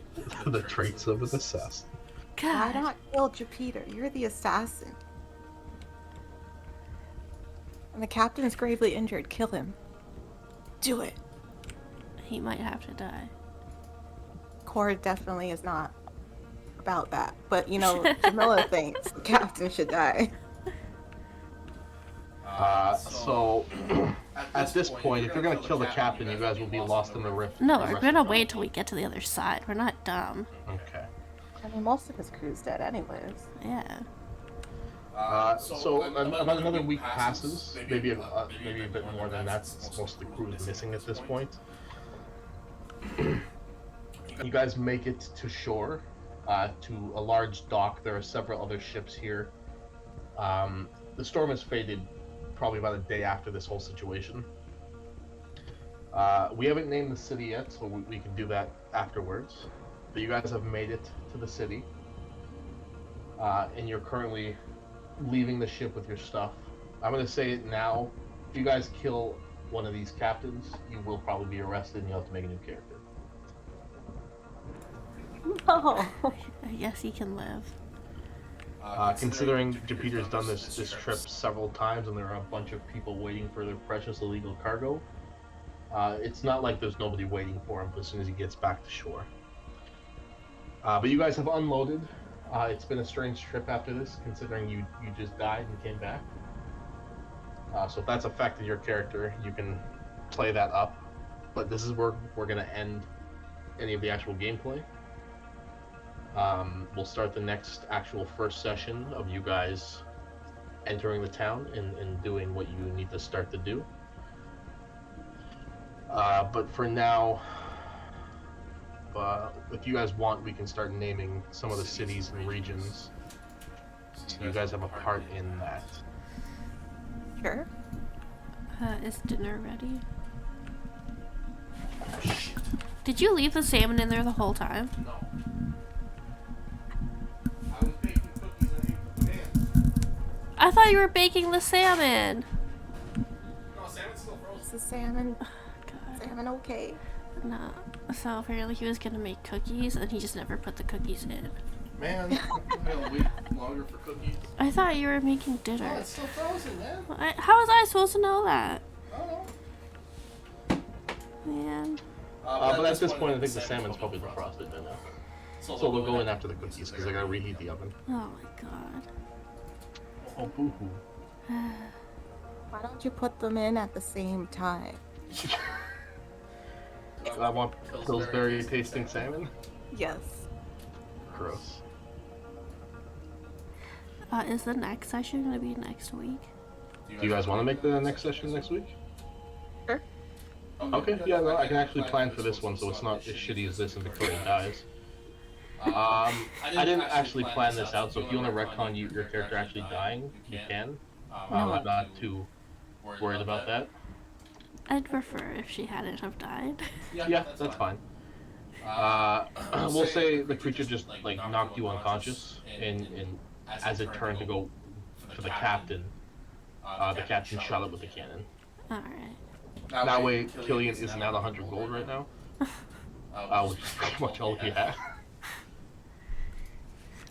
D: The traits of an assassin.
B: Why
A: God.
B: not kill Jupiter? You're the assassin. And the captain's gravely injured. Kill him. Do it.
A: He might have to die.
B: Cora definitely is not about that. But, you know, Jamila thinks the captain should die.
D: So at this point, if you're gonna kill the captain, you guys will be lost in the rift.
A: No,
D: the
A: we're
D: rest
A: gonna
D: of the
A: wait till we get to the other side. We're not dumb.
D: Okay.
B: I mean, most of his crew's dead anyways.
A: Yeah.
D: So about another week passes, maybe a bit more than that. Most of the crew is missing at this point. You guys make it to shore, to a large dock. There are several other ships here. The storm has faded probably about a day after this whole situation. We haven't named the city yet, so we can do that afterwards. But you guys have made it to the city, and you're currently leaving the ship with your stuff. I'm gonna say it now. If you guys kill one of these captains, you will probably be arrested and you'll have to make a new character.
B: No.
A: I guess he can live.
D: Considering Jupiter's done this trip several times and there are a bunch of people waiting for their precious illegal cargo, it's not like there's nobody waiting for him as soon as he gets back to shore. But you guys have unloaded. It's been a strange trip after this, considering you just died and came back. So if that's affected your character, you can play that up. But this is where we're going to end any of the actual gameplay. We'll start the next actual first session of you guys entering the town and doing what you need to start to do. But for now, if you guys want, we can start naming some of the cities and regions. So you guys have a part in that.
B: Sure.
A: Is dinner ready? Did you leave the salmon in there the whole time?
C: No. I was baking cookies and ate the pan.
A: I thought you were baking the salmon.
C: No, salmon's still frozen.
B: Is the salmon,
A: God.
B: salmon okay?
A: No. So apparently he was gonna make cookies and he just never put the cookies in.
C: Man, I'm gonna wait longer for cookies.
A: I thought you were making dinner.
C: Oh, it's still frozen, man.
A: How was I supposed to know that?
C: I don't know.
A: Man.
D: But at this point, I think the salmon's probably defrosted by now. So they'll go in after the cookies because I gotta reheat the oven.
A: Oh my god.
D: Oh, boo-hoo.
B: Why don't you put them in at the same time?
D: I want Pillsbury tasting salmon.
B: Yes.
D: Gross.
A: Is the next session gonna be next week?
D: Do you guys want to make the next session next week?
B: Sure.
D: Okay, yeah, no, I can actually plan for this one so it's not as shitty as this and Victoria dies. I didn't actually plan this out, so if you want to retcon your character actually dying, you can.
A: No.
D: I'm not too worried about that.
A: I'd prefer if she hadn't have died.
D: Yeah, that's fine. We'll say the creature just like knocked you unconscious, and as it turned to go for the captain shot it with the cannon.
A: Alright.
D: That way, Killian isn't at 100 gold right now, which is pretty much all he had.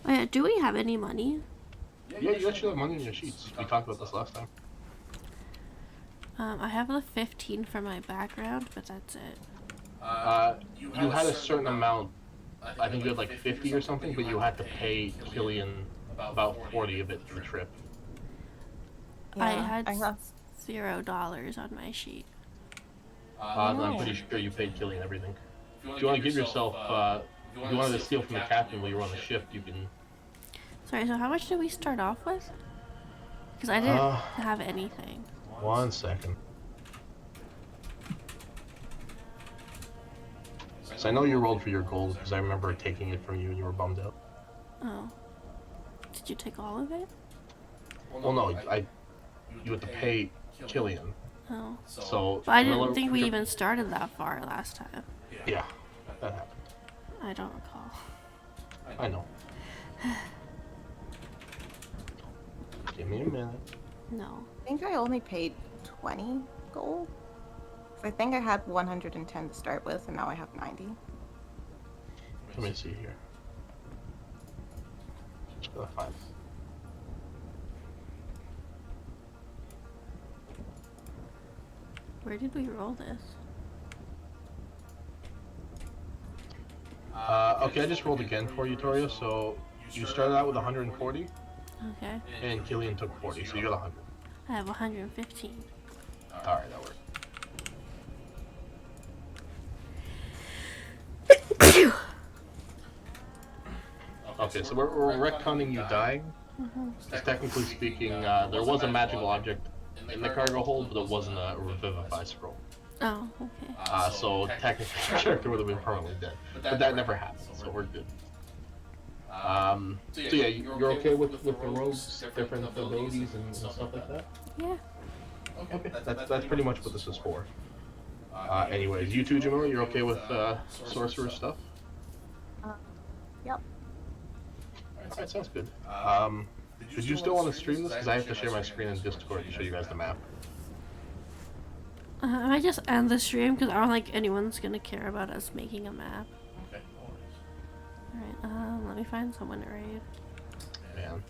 A: Oh yeah, do we have any money?
D: Yeah, you actually have money in your sheets. We talked about this last time.
A: I have the 15 for my background, but that's it.
D: You had a certain amount. I think you had like 50 or something, but you had to pay Killian about 40 of it for the trip.
A: I had
B: have...
A: $0 on my sheet.
D: I'm pretty sure you paid Killian everything. If you want to give yourself, if you wanted to steal from the captain while you were on the ship, you can.
A: Sorry, so how much did we start off with? Because I didn't have anything.
D: 1 second. So I know you rolled for your gold because I remember taking it from you and you were bummed out.
A: Oh. Did you take all of it?
D: Well, no, you had to pay Killian.
A: Oh.
D: So.
A: But I didn't think we even started that far last time.
D: Yeah, that happened.
A: I don't recall.
D: I know. Give me a minute.
A: No.
B: I think I only paid 20 gold. So I think I had 110 to start with, and now I have 90.
D: Let me see here. Just gotta find.
A: Where did we roll this?
D: Okay, I just rolled again for you, Toria. So you started out with 140,
A: Okay.
D: and Killian took 40, so you got 100.
A: I have 115.
D: Alright, that works. Okay, so we're retconning you dying. Because technically speaking, there was a magical object in the cargo hold, but it wasn't a revivify scroll.
A: Oh, okay.
D: So technically your character would have been permanently dead. But that never happened, so we're good. So yeah, you're okay with the rogues, different abilities and stuff like that?
A: Yeah.
D: Okay, that's pretty much what this is for. Anyways, you too, Jamila, you're okay with sorcerer stuff?
B: Yep.
D: Alright, sounds good. Did you still want to stream this? Because I have to share my screen in Discord to show you guys the map.
A: I might just end the stream because I don't think anyone's gonna care about us making a map.
C: Okay, no worries.
A: Alright, let me find someone to raid.
D: Man,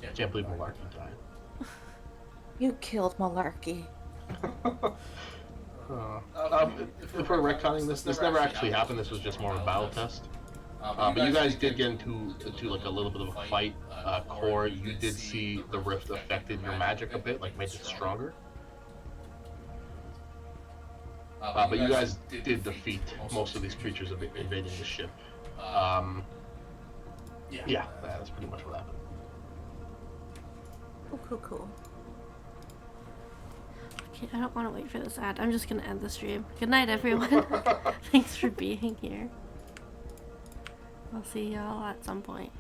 D: I can't believe Malarkey died.
B: You killed Malarkey.
D: If we're retconning this never actually happened. This was just more of a battle test. But you guys did get into like a little bit of a fight. Core, you did see the rift affected your magic a bit, like made it stronger. But you guys did defeat most of these creatures invading the ship. Yeah, that's pretty much what happened.
B: Cool.
A: Okay, I don't want to wait for this ad. I'm just gonna end the stream. Good night, everyone. Thanks for being here. I'll see y'all at some point.